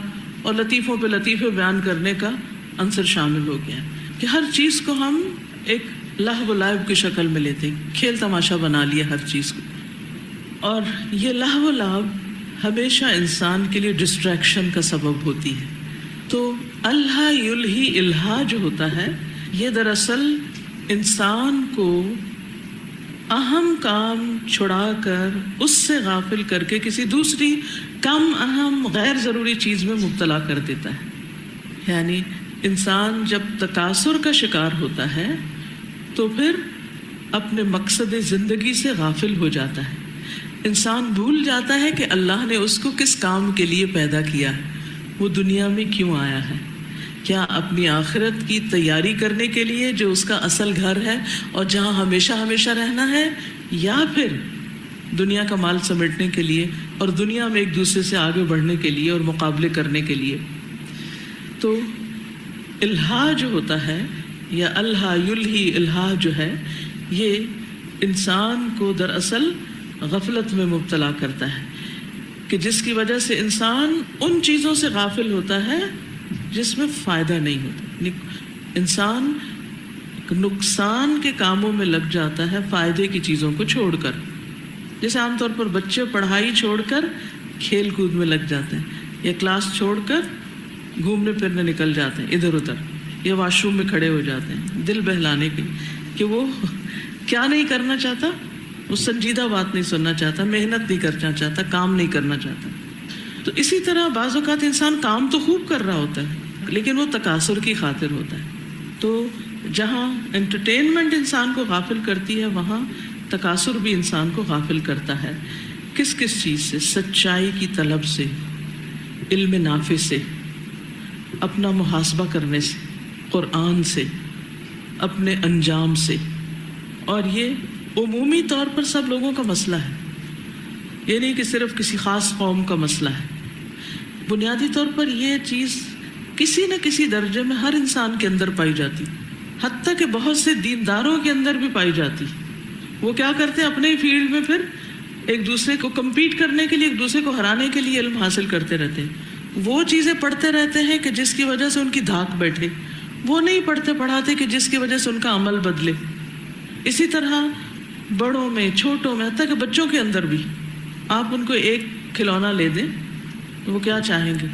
اور لطیفوں پہ لطیفے بیان کرنے کا عنصر شامل ہو گیا کہ ہر چیز کو ہم ایک لہو و لعب کی شکل میں لیتے ہیں، کھیل تماشا بنا لیا ہر چیز کو. اور یہ لہو و لعب ہمیشہ انسان کے لیے ڈسٹریکشن کا سبب ہوتی ہے. تو الہا یلہی، الہا جو ہوتا ہے یہ دراصل انسان کو اہم کام چھڑا کر اس سے غافل کر کے کسی دوسری کم اہم غیر ضروری چیز میں مبتلا کر دیتا ہے. یعنی انسان جب تکاثر کا شکار ہوتا ہے تو پھر اپنے مقصد زندگی سے غافل ہو جاتا ہے. انسان بھول جاتا ہے کہ اللہ نے اس کو کس کام کے لیے پیدا کیا ہے، وہ دنیا میں کیوں آیا ہے. کیا اپنی آخرت کی تیاری کرنے کے لیے جو اس کا اصل گھر ہے اور جہاں ہمیشہ ہمیشہ رہنا ہے، یا پھر دنیا کا مال سمیٹنے کے لیے اور دنیا میں ایک دوسرے سے آگے بڑھنے کے لیے اور مقابلے کرنے کے لیے. تو الہا جو ہوتا ہے یا الہا یلہی، الہا جو ہے یہ انسان کو دراصل غفلت میں مبتلا کرتا ہے کہ جس کی وجہ سے انسان ان چیزوں سے غافل ہوتا ہے جس میں فائدہ نہیں ہوتا. انسان نقصان کے کاموں میں لگ جاتا ہے فائدے کی چیزوں کو چھوڑ کر. جیسے عام طور پر بچے پڑھائی چھوڑ کر کھیل کود میں لگ جاتے ہیں، یا کلاس چھوڑ کر گھومنے پھرنے نکل جاتے ہیں ادھر ادھر، یا واش روم میں کھڑے ہو جاتے ہیں دل بہلانے کے لیے کہ وہ کیا نہیں کرنا چاہتا، وہ سنجیدہ بات نہیں سننا چاہتا، محنت نہیں کرنا چاہتا، کام نہیں کرنا چاہتا. تو اسی طرح بعض اوقات انسان کام تو خوب کر رہا ہوتا ہے لیکن وہ تکاثر کی خاطر ہوتا ہے. تو جہاں انٹرٹینمنٹ انسان کو غافل کرتی ہے وہاں تکاثر بھی انسان کو غافل کرتا ہے. کس کس چیز سے؟ سچائی کی طلب سے، علم نافع سے، اپنا محاسبہ کرنے سے، قرآن سے، اپنے انجام سے. اور یہ عمومی طور پر سب لوگوں کا مسئلہ ہے، یہ نہیں کہ صرف کسی خاص قوم کا مسئلہ ہے. بنیادی طور پر یہ چیز کسی نہ کسی درجے میں ہر انسان کے اندر پائی جاتی، حتیٰ کہ بہت سے دینداروں کے اندر بھی پائی جاتی. وہ کیا کرتے ہیں؟ اپنے ہی فیلڈ میں پھر ایک دوسرے کو کمپیٹ کرنے کے لیے، ایک دوسرے کو ہرانے کے لیے علم حاصل کرتے رہتے ہیں. وہ چیزیں پڑھتے رہتے ہیں کہ جس کی وجہ سے ان کی دھاک بیٹھے، وہ نہیں پڑھتے پڑھاتے کہ جس کی وجہ سے ان کا عمل بدلے. اسی طرح بڑوں میں، چھوٹوں میں، حتیٰ کہ بچوں کے اندر بھی آپ ان کو ایک کھلونا لے دیں تو وہ کیا چاہیں گے؟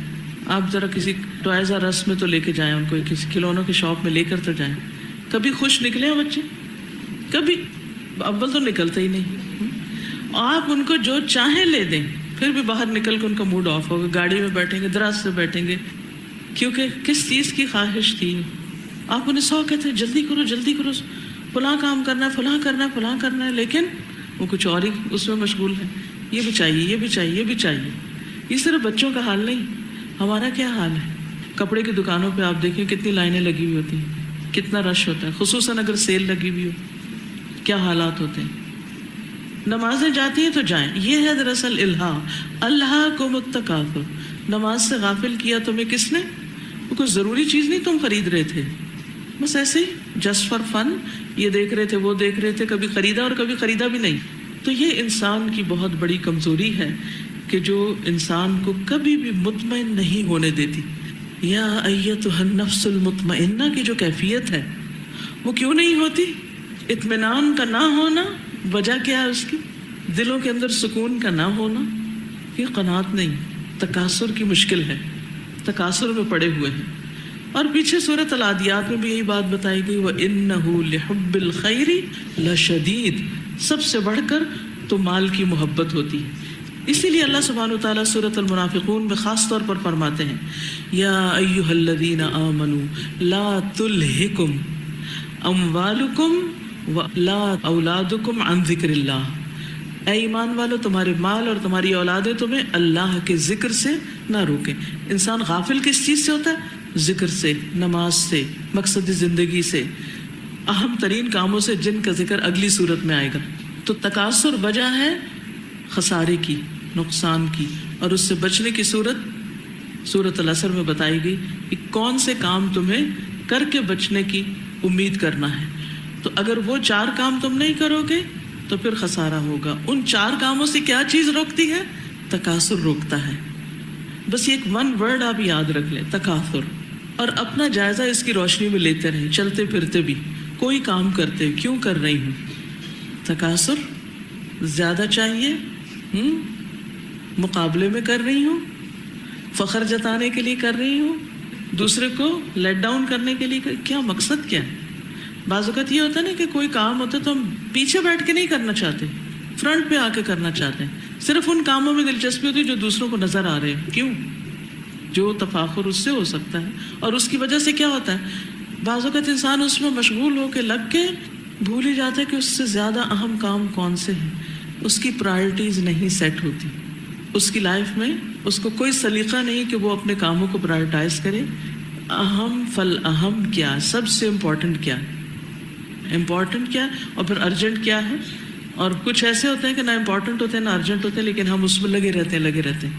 آپ ذرا کسی ٹوائز اور رس میں تو لے کے جائیں ان کو، کسی کھلونوں کی شاپ میں لے کر تو جائیں. کبھی خوش نکلے ہیں بچے؟ کبھی اول تو نکلتے ہی نہیں. آپ ان کو جو چاہیں لے دیں، پھر بھی باہر نکل کے ان کا موڈ آف ہوگا، گاڑی میں بیٹھیں گے، دراز سے بیٹھیں گے، کیونکہ کس چیز کی خواہش تھی. آپ انہیں 100 کہتے ہیں جلدی کرو جلدی کرو، فلاں کام کرنا ہے، فلاں کرنا ہے، فلاں کرنا ہے، لیکن وہ کچھ اور ہی اس میں مشغول ہے. یہ بھی چاہیے، یہ بھی چاہیے، یہ بھی چاہیے. یہ صرف بچوں کا حال نہیں، ہمارا کیا حال ہے؟ کپڑے کی دکانوں پہ آپ دیکھیں کتنی لائنیں لگی ہوئی ہوتی ہیں، کتنا رش ہوتا ہے، خصوصاً اگر سیل لگی ہوئی ہو، کیا حالات ہوتے ہیں. نمازیں جاتی ہیں تو جائیں. یہ ہے دراصل الہا، الہاکم التکاثر. نماز سے غافل کیا تمہیں کس نے؟ وہ کوئی ضروری چیز نہیں تم خرید رہے تھے، بس ایسے ہی جسٹ فار فن، یہ دیکھ رہے تھے وہ دیکھ رہے تھے، کبھی خریدا اور کبھی خریدا بھی نہیں. تو یہ انسان کی بہت بڑی کمزوری ہے کہ جو انسان کو کبھی بھی مطمئن نہیں ہونے دیتی. یا ایتھا النفس المطمئنہ کی جو کیفیت ہے وہ کیوں نہیں ہوتی؟ اطمینان کا نہ ہونا. وجہ کیا ہے اس کی؟ دلوں کے اندر سکون کا نہ ہونا. یہ قناعت نہیں، تکاثر کی مشکل ہے، تکاثر میں پڑے ہوئے ہیں. اور پیچھے سورۃ العادیات میں بھی یہی بات بتائی گئی، وَإِنَّهُ لِحُبِّ الْخَيْرِ لَشَدِيدٌ. سب سے بڑھ کر تو مال کی محبت ہوتی ہے. اسی لیے اللہ سبحانہ وتعالیٰ سورۃ المنافقون میں خاص طور پر فرماتے ہیں، یا ایھا الذین آمنوا لا تلہکم اموالکم ولا اولادکم عن ذکر اللہ. اے ایمان والو، تمہارے مال اور تمہاری اولادیں تمہیں اللہ کے ذکر سے نہ روکیں. انسان غافل کس چیز سے ہوتا ہے؟ ذکر سے، نماز سے، مقصد زندگی سے، اہم ترین کاموں سے جن کا ذکر اگلی صورت میں آئے گا. تو تکاثر وجہ ہے خسارے کی، نقصان کی، اور اس سے بچنے کی سورۃ العصر میں بتائی گئی کہ کون سے کام تمہیں کر کے بچنے کی امید کرنا ہے. تو اگر وہ 4 کام تم نہیں کرو گے تو پھر خسارہ ہوگا. ان 4 کاموں سے کیا چیز روکتی ہے؟ تکاثر روکتا ہے. بس یہ ایک 1 ورڈ آپ یاد رکھ لیں، تکاثر. اور اپنا جائزہ اس کی روشنی میں لیتے رہیں، چلتے پھرتے بھی کوئی کام کرتے کیوں کر رہی ہوں؟ تکاثر زیادہ چاہیے، مقابلے میں کر رہی ہوں، فخر جتانے کے لیے کر رہی ہوں، دوسرے کو لیٹ ڈاؤن کرنے کے لیے. کیا مقصد کیا ہے؟ بعض اوقات یہ ہوتا ہے نا کہ کوئی کام ہوتا ہے تو ہم پیچھے بیٹھ کے نہیں کرنا چاہتے، فرنٹ پہ آ کے کرنا چاہتے ہیں. صرف ان کاموں میں دلچسپی ہوتی ہے جو دوسروں کو نظر آ رہے ہیں. کیوں؟ جو تفاخر اس سے ہو سکتا ہے. اور اس کی وجہ سے کیا ہوتا ہے، بعض اوقات انسان اس میں مشغول ہو کے لگ کے بھول ہی جاتا ہے کہ اس سے زیادہ اہم کام کون سے ہیں. اس کی پرائرٹیز نہیں سیٹ ہوتی. اس کی لائف میں اس کو کوئی سلیقہ نہیں کہ وہ اپنے کاموں کو پرائرٹائز کرے. اہم فالاہم کیا، سب سے امپورٹنٹ کیا، امپورٹنٹ کیا اور پھر ارجنٹ کیا ہے. اور کچھ ایسے ہوتے ہیں کہ نہ امپورٹنٹ ہوتے ہیں نہ ارجنٹ ہوتے ہیں، لیکن ہم اس میں لگے رہتے ہیں.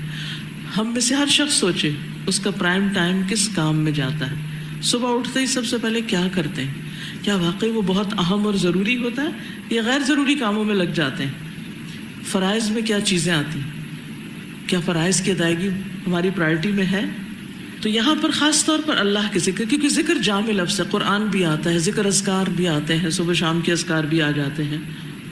ہم میں سے ہر شخص سوچے اس کا پرائم ٹائم کس کام میں جاتا ہے. صبح اٹھتے ہی سب سے پہلے کیا کرتے ہیں؟ کیا واقعی وہ بہت اہم اور ضروری ہوتا ہے یا غیر ضروری کاموں میں لگ جاتے ہیں؟ فرائض میں کیا چیزیں آتی ہیں؟ کیا فرائض کی ادائیگی ہماری پرائرٹی میں ہے؟ تو یہاں پر خاص طور پر اللہ کے ذکر، کیونکہ ذکر جامع لفظ ہے، قرآن بھی آتا ہے، ذکر اذکار بھی آتے ہیں، صبح شام کے اذکار بھی آ جاتے ہیں،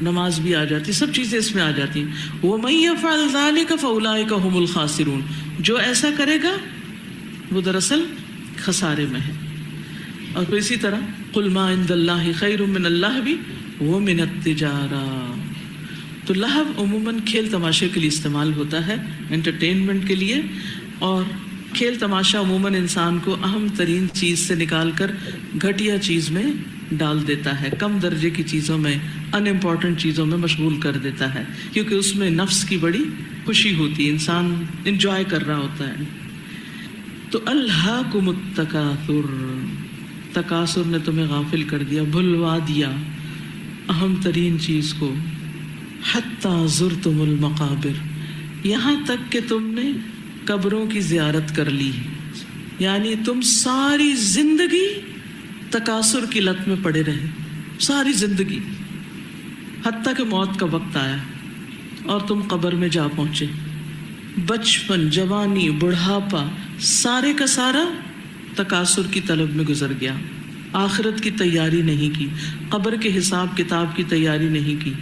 نماز بھی آ جاتی ہے، سب چیزیں اس میں آ جاتی ہیں. وَمَن يَفْعَلْ ذَلِكَ فَأُولَٰئِكَ هُمُ الْخَاسِرُونَ. جو ایسا کرے گا وہ دراصل خسارے میں ہے. اور پھر اسی طرح قُلْ مَا عِندَ اللَّهِ خَيْرٌ مِّنَ اللَّهْوِ وَمِنَ التِّجَارَةِ. تو لہو عموماً کھیل تماشے کے لیے استعمال ہوتا ہے، انٹرٹینمنٹ کے لیے. اور کھیل تماشا عموماً انسان کو اہم ترین چیز سے نکال کر گھٹیا چیز میں ڈال دیتا ہے، کم درجے کی چیزوں میں، ان امپورٹنٹ چیزوں میں مشغول کر دیتا ہے، کیونکہ اس میں نفس کی بڑی خوشی ہوتی ہے، انسان انجوائے کر رہا ہوتا ہے. تو الہاکم التکاثر، تکاثر نے تمہیں غافل کر دیا، بھلوا دیا اہم ترین چیز کو. حتی زرتم المقابر، یہاں تک کہ تم نے قبروں کی زیارت کر لی. یعنی تم ساری زندگی تکاثر کی لت میں پڑے رہے، ساری زندگی، حتیٰ کہ موت کا وقت آیا اور تم قبر میں جا پہنچے. بچپن، جوانی، بڑھاپا، سارے کا سارا تکاثر کی طلب میں گزر گیا. آخرت کی تیاری نہیں کی، قبر کے حساب کتاب کی تیاری نہیں کی،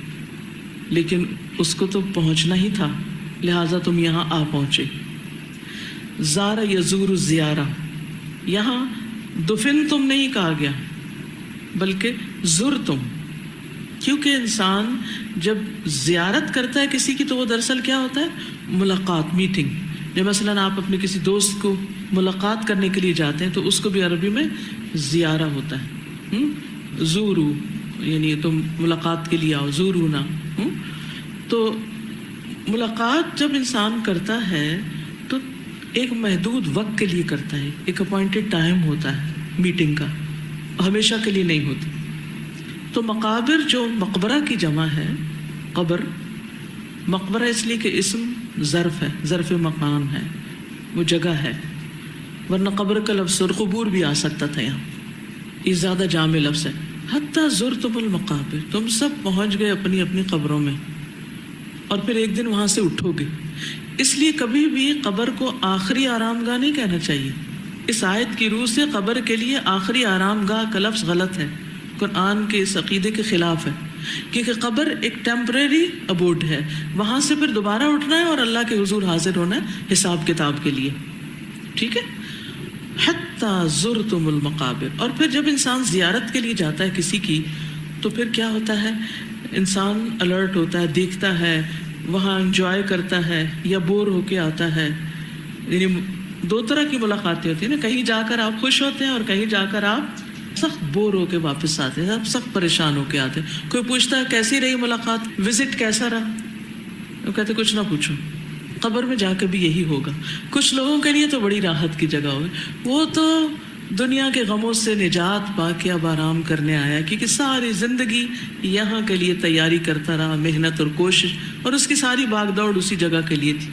لیکن اس کو تو پہنچنا ہی تھا، لہٰذا تم یہاں آ پہنچے. زار یزور زیارہ، یہاں دفن تم نہیں کہا گیا بلکہ زر تم، کیونکہ انسان جب زیارت کرتا ہے کسی کی تو وہ دراصل کیا ہوتا ہے؟ ملاقات، میٹنگ. جب مثلاً آپ اپنے کسی دوست کو ملاقات کرنے کے لیے جاتے ہیں تو اس کو بھی عربی میں زیارہ ہوتا ہے. زورو یعنی تم ملاقات کے لیے آؤ، زورونا. تو ملاقات جب انسان کرتا ہے تو ایک محدود وقت کے لیے کرتا ہے، ایک اپوائنٹڈ ٹائم ہوتا ہے میٹنگ کا، ہمیشہ کے لیے نہیں ہوتی. تو مقابر جو مقبرہ کی جمع ہے، قبر، مقبرہ اس لیے کہ اسم ظرف ہے، ظرف مکان ہے. وہ جگہ ہے، ورنہ قبر کا لفظ اور قبور بھی آ سکتا تھا یہاں، یہ زیادہ جامع لفظ ہے. حتیٰ زرتم المقابر، تم سب پہنچ گئے اپنی اپنی قبروں میں اور پھر ایک دن وہاں سے اٹھو گے. اس لیے کبھی بھی قبر کو آخری آرام گاہ نہیں کہنا چاہیے. اس آیت کی روح سے قبر کے لیے آخری آرام گاہ کا لفظ غلط ہے، قرآن کے اس عقیدے کے خلاف ہے، کیونکہ قبر ایک ٹیمپریری ابوڈ ہے، وہاں سے پھر دوبارہ اٹھنا ہے اور اللہ کے حضور حاضر ہونا ہے حساب کتاب کے لیے. ٹھیک ہے. حتیٰ زرتم المقابر. اور پھر جب انسان زیارت کے لیے جاتا ہے کسی کی تو پھر کیا ہوتا ہے، انسان الرٹ ہوتا ہے، دیکھتا ہے، وہاں انجوائے کرتا ہے یا بور ہو کے آتا ہے. یعنی دو طرح کی ملاقاتیں ہوتی ہیں نا، کہیں جا کر آپ خوش ہوتے ہیں اور کہیں جا کر آپ سخت بور ہو کے واپس آتے ہیں، آپ سخت پریشان ہو کے آتے ہیں. کوئی پوچھتا ہے کیسی رہی ملاقات، وزٹ کیسا رہا، وہ کہتے کچھ نہ پوچھو. قبر میں جا کے بھی یہی ہوگا. کچھ لوگوں کے لیے تو بڑی راحت کی جگہ ہوگی، وہ تو دنیا کے غموں سے نجات پا کے اب آرام کرنے آیا، کیونکہ ساری زندگی یہاں کے لیے تیاری کرتا رہا، محنت اور کوشش، اور اس کی ساری بھاگ دوڑ اسی جگہ کے لیے تھی،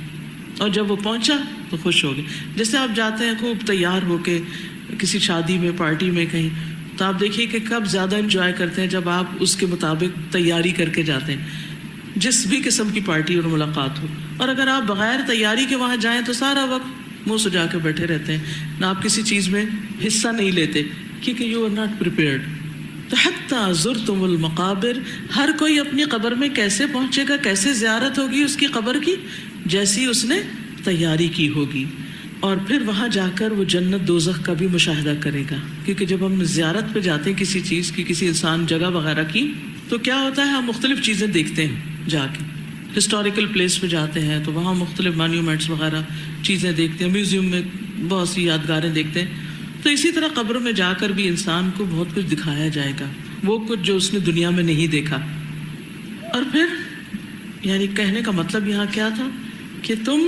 اور جب وہ پہنچا تو خوش ہو گئے. جیسے آپ جاتے ہیں خوب تیار ہو کے کسی شادی میں، پارٹی میں کہیں، تو آپ دیکھیے کہ کب زیادہ انجوائے کرتے ہیں جب آپ اس کے مطابق تیاری کر کے جاتے ہیں، جس بھی قسم کی پارٹی اور ملاقات ہو. اور اگر آپ بغیر تیاری کے وہاں جائیں تو سارا وقت منہ سجا کے بیٹھے رہتے ہیں، نہ آپ کسی چیز میں حصہ نہیں لیتے، کیونکہ یو آر ناٹ پریپیئرڈ. تو حتیٰ زرتم المقابر، ہر کوئی اپنی قبر میں کیسے پہنچے گا، کیسے زیارت ہوگی اس کی قبر کی، جیسی اس نے تیاری کی ہوگی. اور پھر وہاں جا کر وہ جنت دوزخ کا بھی مشاہدہ کرے گا. کیونکہ جب ہم زیارت پہ جاتے ہیں کسی چیز کی، کسی انسان، جگہ وغیرہ کی، تو کیا ہوتا ہے، ہم مختلف چیزیں دیکھتے ہیں. جا کے ہسٹوریکل پلیس پہ جاتے ہیں تو وہاں مختلف مانیومنٹس وغیرہ چیزیں دیکھتے ہیں، میوزیم میں بہت سی یادگاریں دیکھتے ہیں. تو اسی طرح قبر میں جا کر بھی انسان کو بہت کچھ دکھایا جائے گا، وہ کچھ جو اس نے دنیا میں نہیں دیکھا. اور پھر یعنی کہنے کا مطلب یہاں کیا تھا کہ تم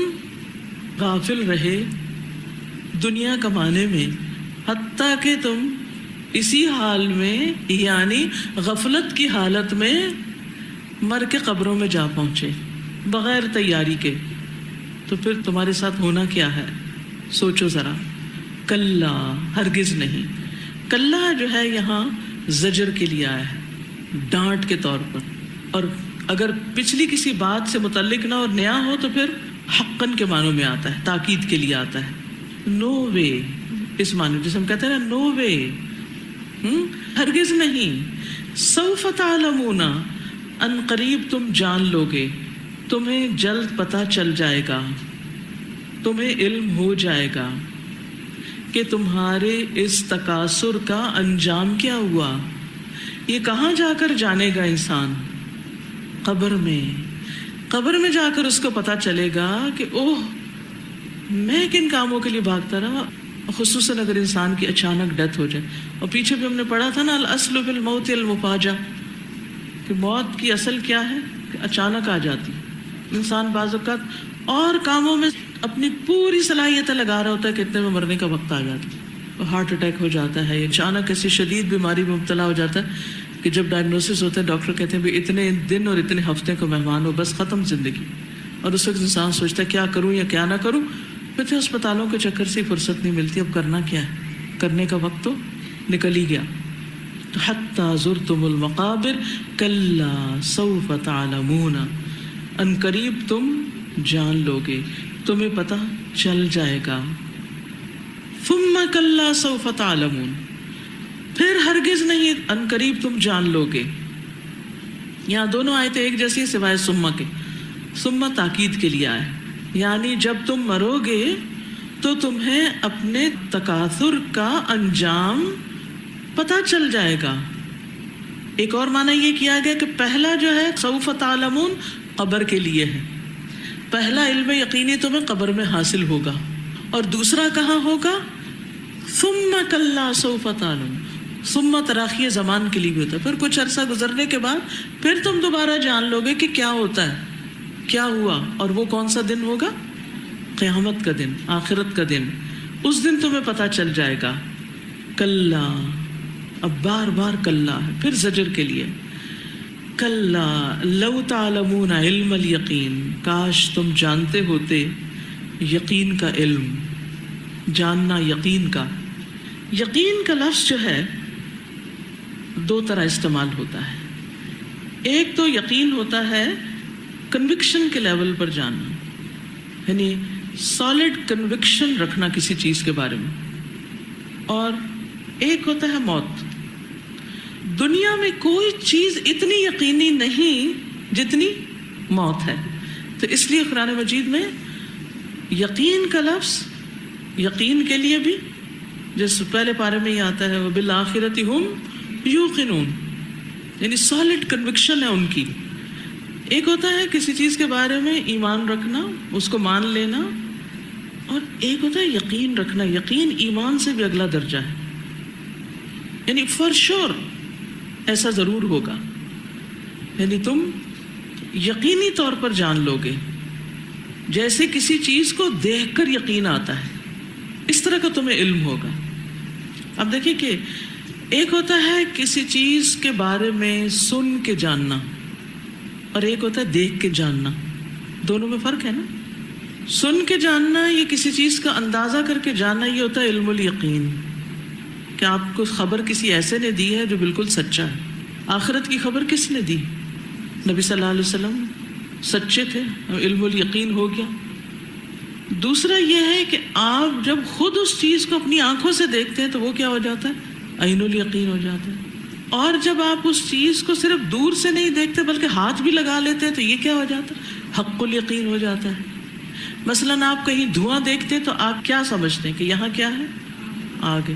غافل رہے دنیا کمانے میں، حتیٰ کہ تم اسی حال میں یعنی غفلت کی حالت میں مر کے قبروں میں جا پہنچے بغیر تیاری کے. تو پھر تمہارے ساتھ ہونا کیا ہے، سوچو ذرا. کلا، ہرگز نہیں. کلا جو ہے یہاں زجر کے لیے آیا ہے، ڈانٹ کے طور پر. اور اگر پچھلی کسی بات سے متعلق نہ اور نیا ہو تو پھر حقاً کے معنوں میں آتا ہے، تاکید کے لیے آتا ہے. نو وے، اس معنی جسے ہم کہتے ہیں نا، نو وے، ہرگز نہیں. سوف تعلمون، ان قریب تم جان لو گے، تمہیں جلد پتہ چل جائے گا، تمہیں علم ہو جائے گا کہ تمہارے اس تکاثر کا انجام کیا ہوا. یہ کہاں جا کر جانے گا انسان؟ قبر میں. قبر میں جا کر اس کو پتہ چلے گا کہ اوہ میں کن کاموں کے لیے بھاگتا رہا. خصوصاً اگر انسان کی اچانک ڈیتھ ہو جائے. اور پیچھے بھی ہم نے پڑھا تھا نا، الاصل فی الموت المفاجہ، کہ موت کی اصل کیا ہے کہ اچانک آ جاتی. انسان بعض اوقات اور کاموں میں اپنی پوری صلاحیتیں لگا رہا ہوتا ہے کہ اتنے میں مرنے کا وقت آ جاتا ہے، ہارٹ اٹیک ہو جاتا ہے، اچانک ایسی شدید بیماری میں مبتلا ہو جاتا ہے کہ جب ڈائگنوسس ہوتا ہے ڈاکٹر کہتے ہیں بھی اتنے دن اور اتنے ہفتے کو مہمان ہو، بس ختم زندگی. اور اس وقت انسان سوچتا ہے کیا کروں یا کیا نہ کروں. پھر ہسپتالوں کے چکر سے فرصت نہیں ملتی، اب کرنا کیا ہے، کرنے کا وقت تو نکل ہی گیا. حتیٰ زرتم المقابر کلا سوف تعلمون، ان قریب تم جان لو گے، تمہیں پتہ چل جائے گا. ثم کلا سوف تعلمون، پھر ہرگز نہیں ان قریب تم جان لو گے. یہاں دونوں آیتیں ایک جیسی سوائے ثم کے. ثم تاکید کے لیے آئے، یعنی جب تم مرو گے تو تمہیں اپنے تکاثر کا انجام پتہ چل جائے گا. ایک اور معنی یہ کیا گیا کہ پہلا جو ہے سوف تعلمون قبر کے لیے ہے، پہلا علم یقینی تمہیں قبر میں حاصل ہوگا، اور دوسرا کہاں ہوگا؟ ثم کلا سوف تعلمون. ثم تراخی زمان کے لیے بھی ہوتا ہے، پھر کچھ عرصہ گزرنے کے بعد پھر تم دوبارہ جان لو گے کہ کیا ہوتا ہے، کیا ہوا. اور وہ کون سا دن ہوگا؟ قیامت کا دن، آخرت کا دن. اس دن تمہیں پتہ چل جائے گا. کلا، اب بار بار کلا ہے، پھر زجر کے لیے. کلا لو تعلمون علم الیقین، کاش تم جانتے ہوتے یقین کا علم، جاننا یقین کا. یقین کا لفظ جو ہے دو طرح استعمال ہوتا ہے. ایک تو یقین ہوتا ہے کنوکشن کے لیول پر جاننا، یعنی سالڈ کنوکشن رکھنا کسی چیز کے بارے میں، اور ایک ہوتا ہے موت. دنیا میں کوئی چیز اتنی یقینی نہیں جتنی موت ہے. تو اس لیے قرآن مجید میں یقین کا لفظ یقین کے لیے بھی، جیسے پہلے پارے میں ہی آتا ہے وَبِالْآخِرَةِ هُمْ يُوقِنُونَ، یعنی سالڈ کنوکشن ہے ان کی. ایک ہوتا ہے کسی چیز کے بارے میں ایمان رکھنا، اس کو مان لینا، اور ایک ہوتا ہے یقین رکھنا. یقین ایمان سے بھی اگلا درجہ ہے، یعنی فار شور ایسا ضرور ہوگا، یعنی تم یقینی طور پر جان لو گے، جیسے کسی چیز کو دیکھ کر یقین آتا ہے اس طرح کا تمہیں علم ہوگا. اب دیکھیں کہ ایک ہوتا ہے کسی چیز کے بارے میں سن کے جاننا، اور ایک ہوتا ہے دیکھ کے جاننا. دونوں میں فرق ہے نا. سن کے جاننا، یہ کسی چیز کا اندازہ کر کے جاننا، یہ ہوتا ہے علم الیقین، کہ آپ کو خبر کسی ایسے نے دی ہے جو بالکل سچا ہے. آخرت کی خبر کس نے دی؟ نبی صلی اللہ علیہ وسلم سچے تھے، علم الیقین ہو گیا. دوسرا یہ ہے کہ آپ جب خود اس چیز کو اپنی آنکھوں سے دیکھتے ہیں تو وہ کیا ہو جاتا ہے؟ عین الیقین ہو جاتا ہے. اور جب آپ اس چیز کو صرف دور سے نہیں دیکھتے بلکہ ہاتھ بھی لگا لیتے ہیں تو یہ کیا ہو جاتا ہے؟ حق الیقین ہو جاتا ہے. مثلاً آپ کہیں دھواں دیکھتے ہیں تو آپ کیا سمجھتے ہیں کہ یہاں کیا ہے؟ آگ ہے.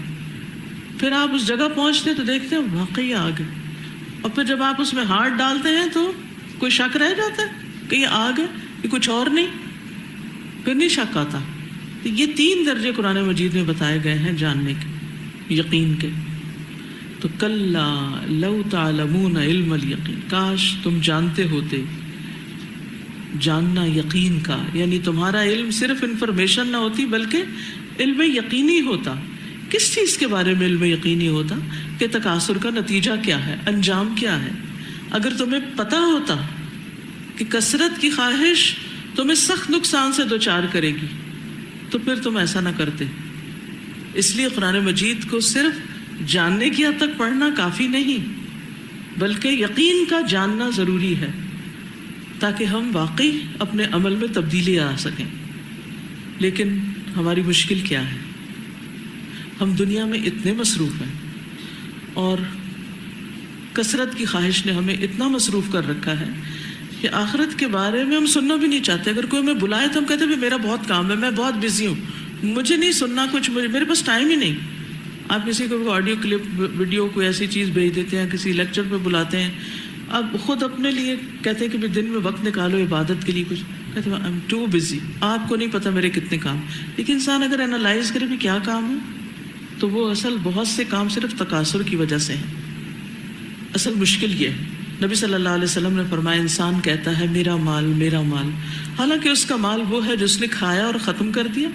پھر آپ اس جگہ پہنچتے ہیں تو دیکھتے ہیں واقعی آگ ہے. اور پھر جب آپ اس میں ہاتھ ڈالتے ہیں تو کوئی شک رہ جاتا ہے کہ یہ آگ ہے، یہ کچھ اور نہیں، پھر نہیں شک آتا. تو یہ 3 درجے قرآن مجید میں بتائے گئے ہیں جاننے کے، یقین کے. تو کلا لو تعلمون علم الیقین، کاش تم جانتے ہوتے جاننا یقین کا، یعنی تمہارا علم صرف انفارمیشن نہ ہوتی بلکہ علم یقینی ہوتا. کس چیز کے بارے میں علم یقینی ہوتا؟ کہ تکاثر کا نتیجہ کیا ہے، انجام کیا ہے. اگر تمہیں پتہ ہوتا کہ کثرت کی خواہش تمہیں سخت نقصان سے دوچار کرے گی تو پھر تم ایسا نہ کرتے. اس لیے قرآن مجید کو صرف جاننے کی حد تک پڑھنا کافی نہیں بلکہ یقین کا جاننا ضروری ہے، تاکہ ہم واقعی اپنے عمل میں تبدیلی آ سکیں. لیکن ہماری مشکل کیا ہے؟ ہم دنیا میں اتنے مصروف ہیں اور کثرت کی خواہش نے ہمیں اتنا مصروف کر رکھا ہے کہ آخرت کے بارے میں ہم سننا بھی نہیں چاہتے. اگر کوئی ہمیں بلائے تو ہم کہتے ہیں میرا بہت کام ہے، میں بہت بزی ہوں، مجھے نہیں سننا کچھ، میرے پاس ٹائم ہی نہیں. آپ کسی کو آڈیو کلپ ویڈیو کوئی ایسی چیز بھیج دیتے ہیں، کسی لیکچر پہ بلاتے ہیں، اب خود اپنے لیے کہتے ہیں کہ دن میں وقت نکالو عبادت کے لیے، کچھ کہتے ہیں آئی ایم ٹو بزی. آپ کو نہیں پتا میرے کتنے کام. لیکن انسان اگر انالائز کرے بھی کیا کام ہے تو وہ اصل بہت سے کام صرف تکاثر کی وجہ سے ہیں. اصل مشکل یہ ہے. نبی صلی اللہ علیہ وسلم نے فرمایا انسان کہتا ہے میرا مال میرا مال، حالانکہ اس کا مال وہ ہے جو اس نے کھایا اور ختم کر دیا،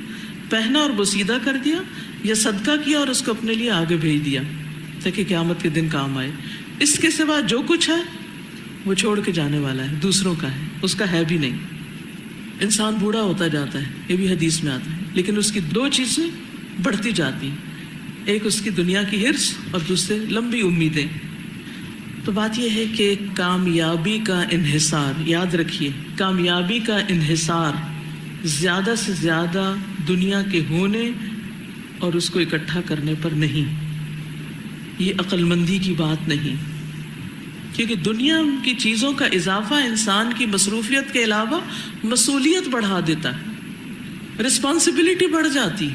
پہنا اور بوسیدہ کر دیا، یا صدقہ کیا اور اس کو اپنے لیے آگے بھیج دیا تاکہ قیامت کے دن کام آئے. اس کے سوا جو کچھ ہے وہ چھوڑ کے جانے والا ہے، دوسروں کا ہے، اس کا ہے بھی نہیں. انسان بوڑھا ہوتا جاتا ہے، یہ بھی حدیث میں آتا ہے، لیکن اس کی 2 چیزیں بڑھتی جاتی ہیں، ایک اس کی دنیا کی حرص اور دوسرے لمبی امیدیں. تو بات یہ ہے کہ کامیابی کا انحصار، یاد رکھیے، کامیابی کا انحصار زیادہ سے زیادہ دنیا کے ہونے اور اس کو اکٹھا کرنے پر نہیں. یہ عقل مندی کی بات نہیں، کیونکہ دنیا کی چیزوں کا اضافہ انسان کی مصروفیت کے علاوہ مسئولیت بڑھا دیتا ہے، رسپانسبلٹی بڑھ جاتی.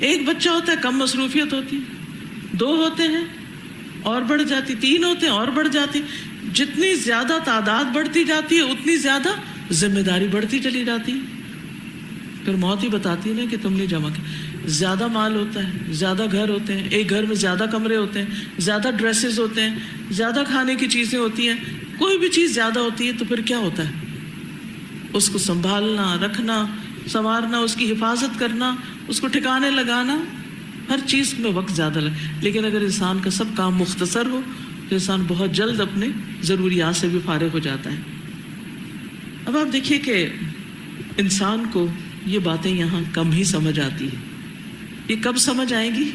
ایک بچہ ہوتا ہے کم مصروفیت ہوتی، 2 ہوتے ہیں اور بڑھ جاتی، 3 ہوتے ہیں اور بڑھ جاتی. جتنی زیادہ تعداد بڑھتی جاتی ہے اتنی زیادہ ذمہ داری بڑھتی چلی جاتی. پھر موت ہی بتاتی ہے نا کہ تم نے جمع کیا. زیادہ مال ہوتا ہے، زیادہ گھر ہوتے ہیں، ایک گھر میں زیادہ کمرے ہوتے ہیں، زیادہ ڈریسز ہوتے ہیں، زیادہ کھانے کی چیزیں ہوتی ہیں، کوئی بھی چیز زیادہ ہوتی ہے تو پھر کیا ہوتا ہے؟ اس کو سنبھالنا، رکھنا، سنوارنا، اس کی حفاظت کرنا، اس کو ٹھکانے لگانا، ہر چیز میں وقت زیادہ لگے. لیکن اگر انسان کا سب کام مختصر ہو تو انسان بہت جلد اپنے ضروریات سے بھی فارغ ہو جاتا ہے. اب آپ دیکھیے کہ انسان کو یہ باتیں یہاں کم ہی سمجھ آتی ہیں. یہ کب سمجھ آئیں گی؟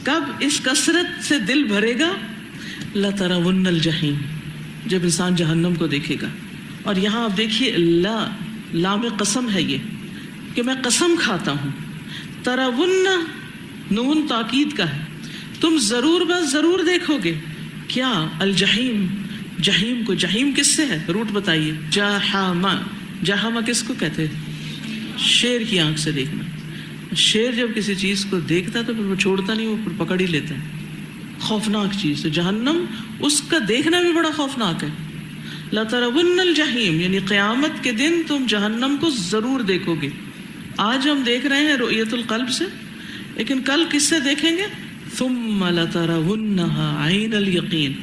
کب اس کثرت سے دل بھرے گا؟ لَتَرَوُنَّ الْجَحِيمَ، جب انسان جہنم کو دیکھے گا. اور یہاں آپ دیکھیے لام قسم ہے یہ کہ میں قسم کھاتا ہوں. ترون نون تاکید کا ہے، تم ضرور بس ضرور دیکھو گے. کیا؟ الجحیم، جہیم کو. جہیم کس سے ہے؟ روٹ بتائیے. جہامہ. جہامہ کس کو کہتے ہیں؟ شیر کی آنکھ سے دیکھنا. شیر جب کسی چیز کو دیکھتا ہے تو پھر وہ چھوڑتا نہیں، وہ پھر پکڑ ہی لیتا ہے. خوفناک چیز ہے جہنم، اس کا دیکھنا بھی بڑا خوفناک ہے. لَتَرَوُنَّ الْجَحِيمَ یعنی قیامت کے دن تم جہنم کو ضرور دیکھو گے. آج ہم دیکھ رہے ہیں رؤیت القلب سے، لیکن کل کس سے دیکھیں گے؟ ثُمَّ لَتَرَوُنَّهَا عَيْنَ الْيَقِينِ،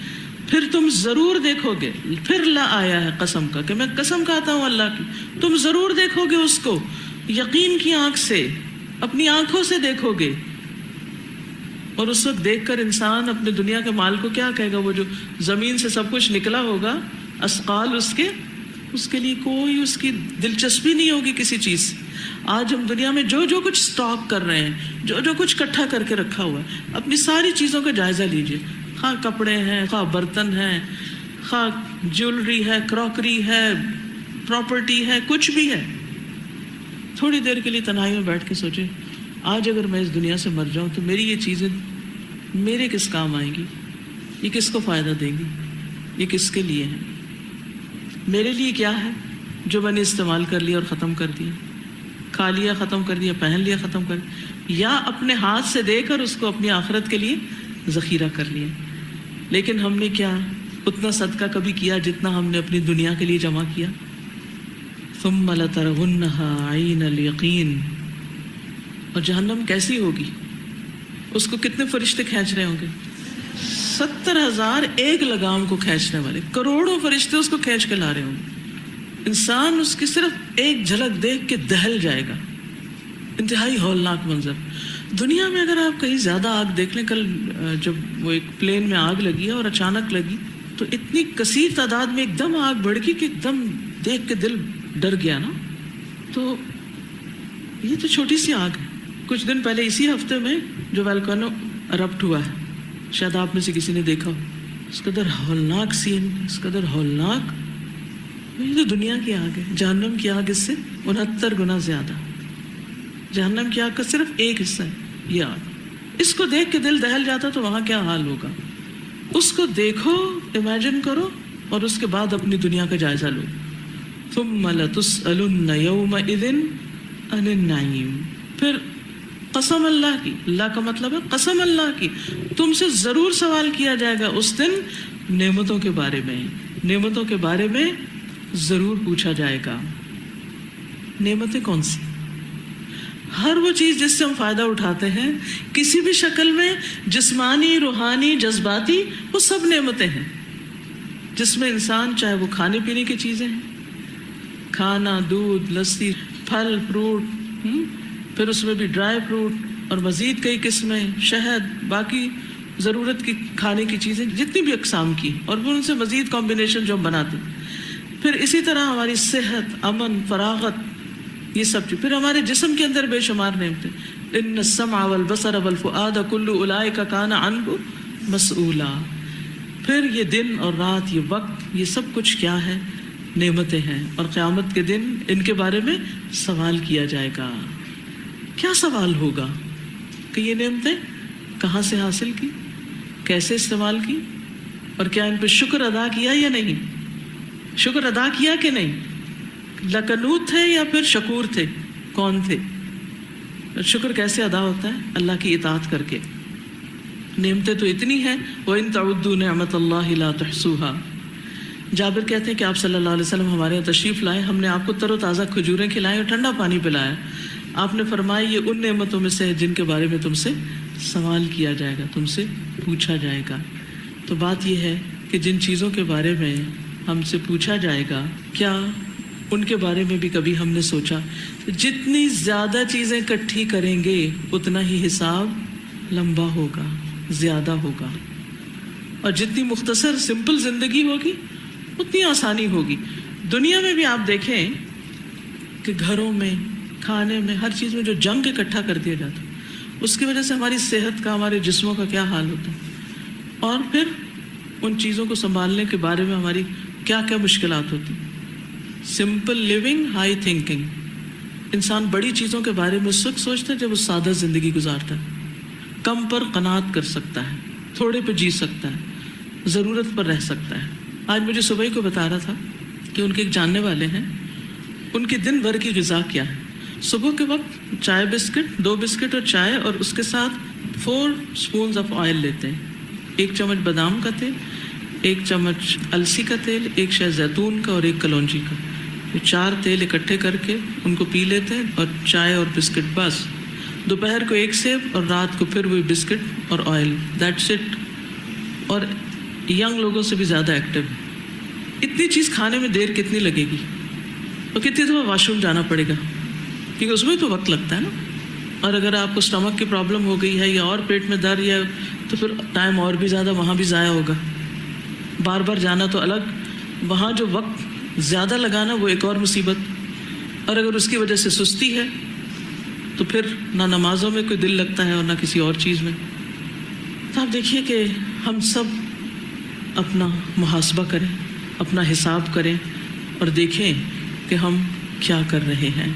پھر تم ضرور دیکھو گے. پھر لا آیا ہے قسم کا کہ میں قسم کھاتا ہوں اللہ کی، تم ضرور دیکھو گے اس کو یقین کی آنکھ سے، اپنی آنکھوں سے دیکھو گے. اور اس وقت دیکھ کر انسان اپنے دنیا کے مال کو کیا کہے گا؟ وہ جو زمین سے سب کچھ نکلا ہوگا اسقال، اس کے لیے کوئی اس کی دلچسپی نہیں ہوگی کسی چیز سے. آج ہم دنیا میں جو کچھ سٹاک کر رہے ہیں، جو کچھ اکٹھا کر کے رکھا ہوا ہے، اپنی ساری چیزوں کا جائزہ لیجیے. خواہ کپڑے ہیں، خواہ برتن ہیں، خواہ جیولری ہے، کراکری ہے، پراپرٹی ہے، کچھ بھی ہے. تھوڑی دیر کے لیے تنہائی میں بیٹھ کے سوچیں، آج اگر میں اس دنیا سے مر جاؤں تو میری یہ چیزیں میرے کس کام آئیں گی؟ یہ کس کو فائدہ دیں گی؟ یہ کس کے لیے ہیں؟ میرے لیے کیا ہے جو میں نے استعمال کر لیا اور ختم کر دیا؟ کھا لیا، ختم کر دیا، پہن لیا، ختم کر دیا، یا اپنے ہاتھ سے دے کر اس کو اپنی آخرت کے لیے ذخیرہ کر لیا. لیکن ہم نے کیا اتنا صدقہ کبھی کیا جتنا ہم نے اپنی دنیا کے لیے جمع کیا؟ ثم لترونها عین الیقین. اور جہنم کیسی ہوگی؟ اس کو کتنے فرشتے کھینچ رہے ہوں گے؟ 70,000 ایک لگام کو کھینچنے والے، کروڑوں فرشتے اس کو کھینچ کے لا رہے ہوں گے. انسان اس کی صرف ایک جھلک دیکھ کے دہل جائے گا. انتہائی ہولناک منظر. دنیا میں اگر آپ کہیں زیادہ آگ دیکھ لیں، کل جب وہ ایک پلین میں آگ لگی ہے اور اچانک لگی تو اتنی کثیر تعداد میں ایک دم آگ بڑھ گئی کہ ایک دم دیکھ کے دل ڈر گیا نا. تو یہ تو چھوٹی سی آگ ہے. کچھ دن پہلے اسی ہفتے میں جو والکانو ارپٹ ہوا ہے، شاید آپ میں سے کسی نے دیکھا ہو. اس قدر ہولناک سین، اس قدر ہولناک. یہ تو دنیا کی آگ ہے. جہنم کی آگ اس سے 69 گنا زیادہ. جہنم کی آگ کا صرف ایک حصہ ہے یہ آگ. اس کو دیکھ کے دل دہل جاتا تو وہاں کیا حال ہوگا؟ اس کو دیکھو، امیجن کرو، اور اس کے بعد اپنی دنیا کا جائزہ لو. ثم لتسألن یومئذ عن النعیم. پھر قسم اللہ کی، اللہ کا مطلب ہے قسم اللہ کی، تم سے ضرور سوال کیا جائے گا اس دن نعمتوں کے بارے میں. نعمتوں کے بارے میں ضرور پوچھا جائے گا. نعمتیں کون سی؟ ہر وہ چیز جس سے ہم فائدہ اٹھاتے ہیں کسی بھی شکل میں، جسمانی، روحانی، جذباتی، وہ سب نعمتیں ہیں. جس میں انسان چاہے وہ کھانے پینے کی چیزیں ہیں، کھانا، دودھ، لسی، پھل، فروٹ، پھر اس میں بھی ڈرائی فروٹ اور مزید کئی قسمیں، شہد، باقی ضرورت کی کھانے کی چیزیں جتنی بھی اقسام کی، اور پھر ان سے مزید کمبینیشن جو ہم بناتے ہیں. پھر اسی طرح ہماری صحت، امن، فراغت، یہ سب چیز. پھر ہمارے جسم کے اندر بے شمار نعمتیں. ان السمع والبصر والفؤاد کل اولئک کان عنہ مسئولا. پھر یہ دن اور رات، یہ وقت، یہ سب کچھ کیا ہے؟ نعمتیں ہیں. اور قیامت کے دن ان کے بارے میں سوال کیا جائے گا. کیا سوال ہوگا؟ کہ یہ نعمتیں کہاں سے حاصل کی، کیسے استعمال کی، اور کیا ان پہ شکر ادا کیا یا نہیں؟ شکر ادا کیا کہ نہیں؟ لکنوت تھے یا پھر شکور تھے؟ کون تھے؟ شکر کیسے ادا ہوتا ہے؟ اللہ کی اطاعت کر کے. نعمتیں تو اتنی ہیں، وَإِن تَعُدُّوا نِعْمَةَ اللَّهِ لَا تُحْصُوهَا. جابر کہتے ہیں کہ آپ صلی اللہ علیہ وسلم ہمارے یہاں تشریف لائے، ہم نے آپ کو تر و تازہ کھجوریں کھلائیں اور ٹھنڈا پانی پلایا. آپ نے فرمایا یہ ان نعمتوں میں سے ہے جن کے بارے میں تم سے سوال کیا جائے گا، تم سے پوچھا جائے گا. تو بات یہ ہے کہ جن چیزوں کے بارے میں ہم سے پوچھا جائے گا، کیا ان کے بارے میں بھی کبھی ہم نے سوچا؟ جتنی زیادہ چیزیں اکٹھی کریں گے اتنا ہی حساب لمبا ہوگا، زیادہ ہوگا. اور جتنی مختصر سمپل زندگی ہوگی اتنی آسانی ہوگی. دنیا میں بھی آپ دیکھیں کہ گھروں میں کھانے میں، ہر چیز میں جو جنک اکٹھا کر دیا جاتا ہے، اس کی وجہ سے ہماری صحت کا، ہمارے جسموں کا کیا حال ہوتا ہے، اور پھر ان چیزوں کو سنبھالنے کے بارے میں ہماری کیا کیا مشکلات ہوتی. Simple living, high thinking. انسان بڑی چیزوں کے بارے میں اس وقت سوچتا ہے جب وہ سادہ زندگی گزارتا ہے، کم پر قناعت کر سکتا ہے، تھوڑے پہ جی سکتا ہے، ضرورت پر رہ سکتا ہے. آج مجھے صبح ہی کو بتا رہا تھا کہ ان کے ایک جاننے والے ہیں، ان کی دن بھر کی غذا کیا ہے. صبح کے وقت چائے بسکٹ، 2 بسکٹ اور چائے، اور اس کے ساتھ 4 اسپونز آف آئل لیتے ہیں. 1 چمچ بادام کا تیل، 1 چمچ السی کا تیل، 1 شہ زیتون کا اور 1 کلونجی کا. یہ 4 تیل اکٹھے کر کے ان کو پی لیتے ہیں، اور چائے اور بسکٹ بس. دوپہر کو 1 سیب اور رات کو پھر وہی بسکٹ اور آئل. That's it. اور ینگ لوگوں سے بھی زیادہ ایکٹیو. اتنی چیز کھانے میں دیر کتنی لگے گی، اور کتنی دفعہ واش روم جانا پڑے گا، کیونکہ اس میں تو وقت لگتا ہے نا. اور اگر آپ کو اسٹمک کی پرابلم ہو گئی ہے یا اور پیٹ میں درد یا، تو پھر ٹائم اور بھی زیادہ وہاں بھی ضائع ہوگا. بار بار جانا تو الگ، وہاں جو وقت زیادہ لگانا وہ ایک اور مصیبت. اور اگر اس کی وجہ سے سستی ہے تو پھر نہ نمازوں میں کوئی دل لگتا ہے اور نہ کسی اور چیز میں. تو آپ دیکھیے کہ ہم سب اپنا محاسبہ کریں، اپنا حساب کریں، اور دیکھیں کہ ہم کیا کر رہے ہیں.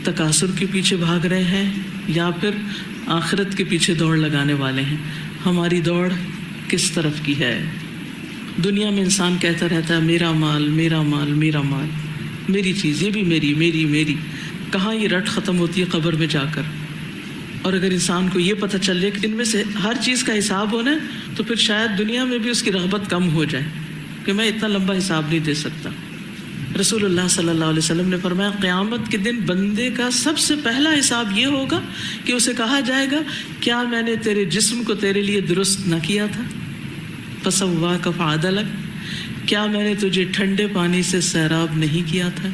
تکاثر کے پیچھے بھاگ رہے ہیں یا پھر آخرت کے پیچھے دوڑ لگانے والے ہیں. ہماری دوڑ کس طرف کی ہے؟ دنیا میں انسان کہتا رہتا ہے میرا مال، میرا مال، میرا مال، میری چیز، یہ بھی میری، میری میری. کہاں یہ رٹ ختم ہوتی ہے؟ قبر میں جا کر. اور اگر انسان کو یہ پتہ چل جائے کہ ان میں سے ہر چیز کا حساب ہونا ہے، تو پھر شاید دنیا میں بھی اس کی رغبت کم ہو جائے کہ میں اتنا لمبا حساب نہیں دے سکتا. رسول اللہ صلی اللہ علیہ وسلم نے فرمایا قیامت کے دن بندے کا سب سے پہلا حساب یہ ہوگا کہ اسے کہا جائے گا کیا میں نے تیرے جسم کو تیرے لیے درست نہ کیا تھا؟ فسواک فعدلک، کیا میں نے تجھے ٹھنڈے پانی سے سیراب نہیں کیا تھا؟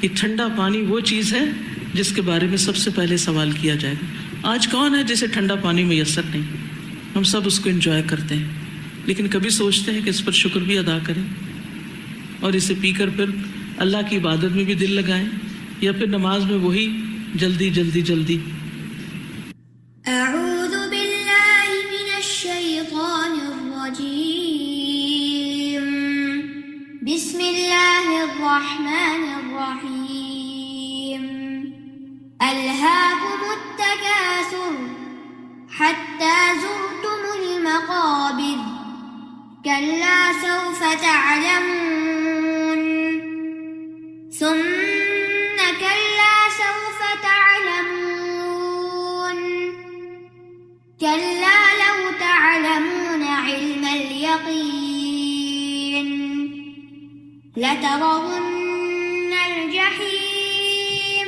یہ ٹھنڈا پانی وہ چیز ہے جس کے بارے میں سب سے پہلے سوال کیا جائے گا. آج کون ہے جسے ٹھنڈا پانی میسر نہیں؟ ہم سب اس کو انجوائے کرتے ہیں، لیکن کبھی سوچتے ہیں کہ اس پر شکر بھی ادا کریں اور اسے پی کر پھر اللہ کی عبادت میں بھی دل لگائیں، یا پھر نماز میں وہی جلدی جلدی جلدی. اعوذ باللہ من الشیطان الرجیم، بسم اللہ الرحمن الرحیم. الہاکم التکاثر حتی زرتم المقابر کلا سوف تعلمون ثم كلا سوف تعلمون كلا لو تعلمون علم اليقين لترون الجحيم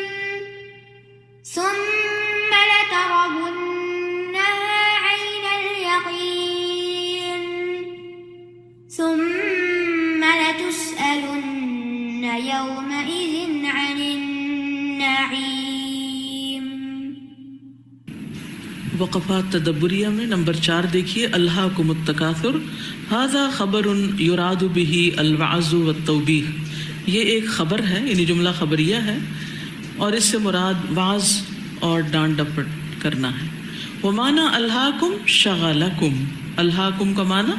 ثم لترونها عين اليقين ثم لتسألن يومئذ عن النعيم. وقفات تدبریہ میں نمبر 4 دیکھیے، الہاکم التکاثر ھذا خبر یراد به الوعظ والتوبیخ. یہ ایک خبر ہے، یعنی جملہ خبریہ ہے، اور اس سے مراد وعظ اور ڈانٹ ڈپٹ کرنا ہے. ومعنی الہاکم شغلکم، الہاکم کا معنی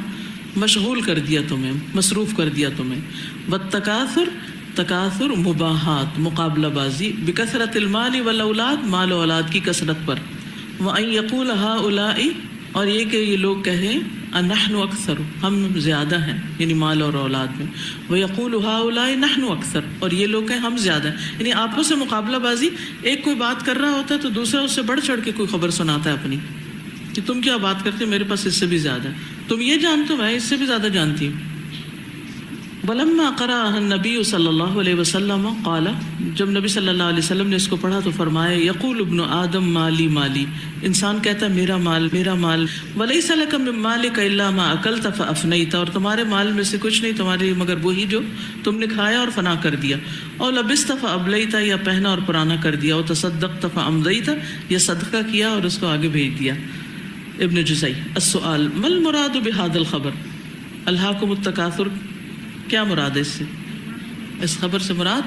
مشغول کر دیا تمہیں، مصروف کر دیا تمہیں. والتکاثر، تکاثر مباحات، مقابلہ بازی، بکثرت المال والاولاد، مال و اولاد کی کثرت پر. وان یقول ہؤلاء، اور یہ کہ یہ لوگ کہیں نحن اکثر، ہم زیادہ ہیں، یعنی مال اور اولاد میں. ویقول ہؤلاء نحن اکثر، اور یہ لوگ کہیں ہم زیادہ ہیں، یعنی آپس سے مقابلہ بازی. ایک کوئی بات کر رہا ہوتا ہے تو دوسرا اس سے بڑھ چڑھ کے کوئی خبر سناتا ہے اپنی، کہ تم کیا بات کرتے ہو، میرے پاس اس سے بھی زیادہ ہے، تم یہ جانتے ہو میں اس سے بھی زیادہ جانتی ہوں. ولما قرأها النبی صلی اللہ علیہ وسلم قال، جب نبی صلی اللہ علیہ وسلم نے اس کو پڑھا تو فرمایا یقول ابن آدم مالی مالی، انسان کہتا ہے میرا مال میرا مال. ولیس لک من مالک الا ما اکلت فافنیت، اور تمہارے مال میں سے کچھ نہیں تمہارے مگر وہی جو تم نے کھایا اور فنا کر دیا. اور لبست فابلیت، یا پہنا اور پرانا کر دیا. اور تصدقت فامضیت، یا صدقہ کیا اور اس کو آگے بھیج دیا. ابن جزئی. السؤال ما المراد بهذا الخبر، الہاکم التکاثر کیا مراد ہے اس سے؟ اس خبر سے مراد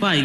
5,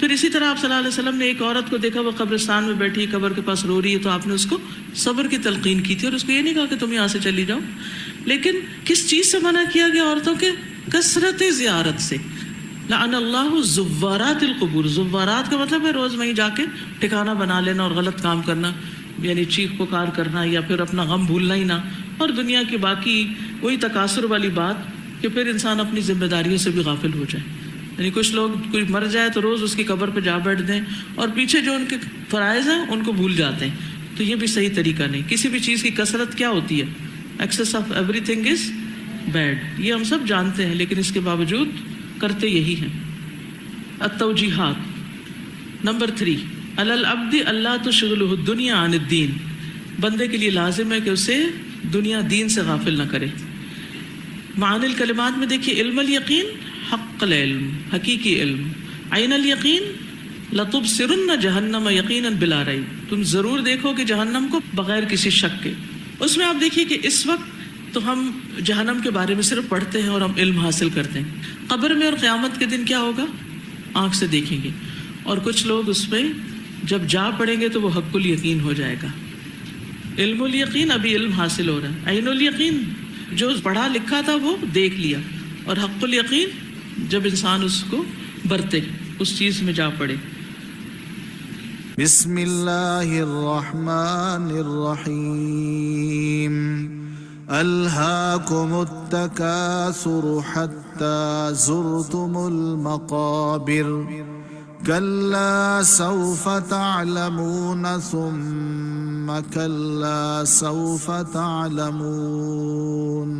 پھر اسی طرح آپ صلی اللہ علیہ وسلم نے ایک عورت کو دیکھا وہ قبرستان میں بیٹھی قبر کے پاس رو رہی ہے، تو آپ نے اس کو صبر کی تلقین کی تھی، اور اس کو یہ نہیں کہا کہ تم یہاں سے چلی جاؤ، لیکن کس چیز سے منع کیا گیا عورتوں کے؟ کثرت زیارت سے. لعن اللہ زوارات القبور. زوارات کا مطلب ہے روز وہیں جا کے ٹھکانہ بنا لینا اور غلط کام کرنا، یعنی چیخ پکار کرنا، یا پھر اپنا غم بھولنا ہی نہ، اور دنیا کی باقی وہی تکاثر والی بات کہ پھر انسان اپنی ذمہ داریوں سے بھی غافل ہو جائے. یعنی کچھ لوگ کوئی مر جائے تو روز اس کی قبر پہ جا بیٹھ دیں اور پیچھے جو ان کے فرائض ہیں ان کو بھول جاتے ہیں. تو یہ بھی صحیح طریقہ نہیں. کسی بھی چیز کی کثرت کیا ہوتی ہے؟ Excess of everything is bad. یہ ہم سب جانتے ہیں، لیکن اس کے باوجود کرتے یہی ہیں. التوجیحات. نمبر 3، علی العبد اللہ تشغلہ الدنیا عن الدین. بندے کے لیے لازم ہے کہ اسے دنیا دین سے غافل نہ کرے. معانی الکلمات میں دیکھیے، علم الیقین حق العلم، حقیقی علم. عین الیقین لتبصرن جہنم یقینا بلا ریب. تم ضرور دیکھو کہ جہنم کو بغیر کسی شک کے. اس میں آپ دیکھیے کہ اس وقت تو ہم جہنم کے بارے میں صرف پڑھتے ہیں اور ہم علم حاصل کرتے ہیں. قبر میں اور قیامت کے دن کیا ہوگا؟ آنکھ سے دیکھیں گے. اور کچھ لوگ اس میں جب جا پڑیں گے تو وہ حق الیقین ہو جائے گا. علم الیقین ابھی علم حاصل ہو رہا ہے. عین الیقین جو پڑھا لکھا تھا وہ دیکھ لیا، اور حق الیقین جب انسان اس کو برتے، اس چیز میں جا پڑے. بسم اللہ الرحمن الرحیم. الہاکم التکاثر حتی زرتم المقابر. کلا سوف تعلمون ثم کلا سوف تعلمون.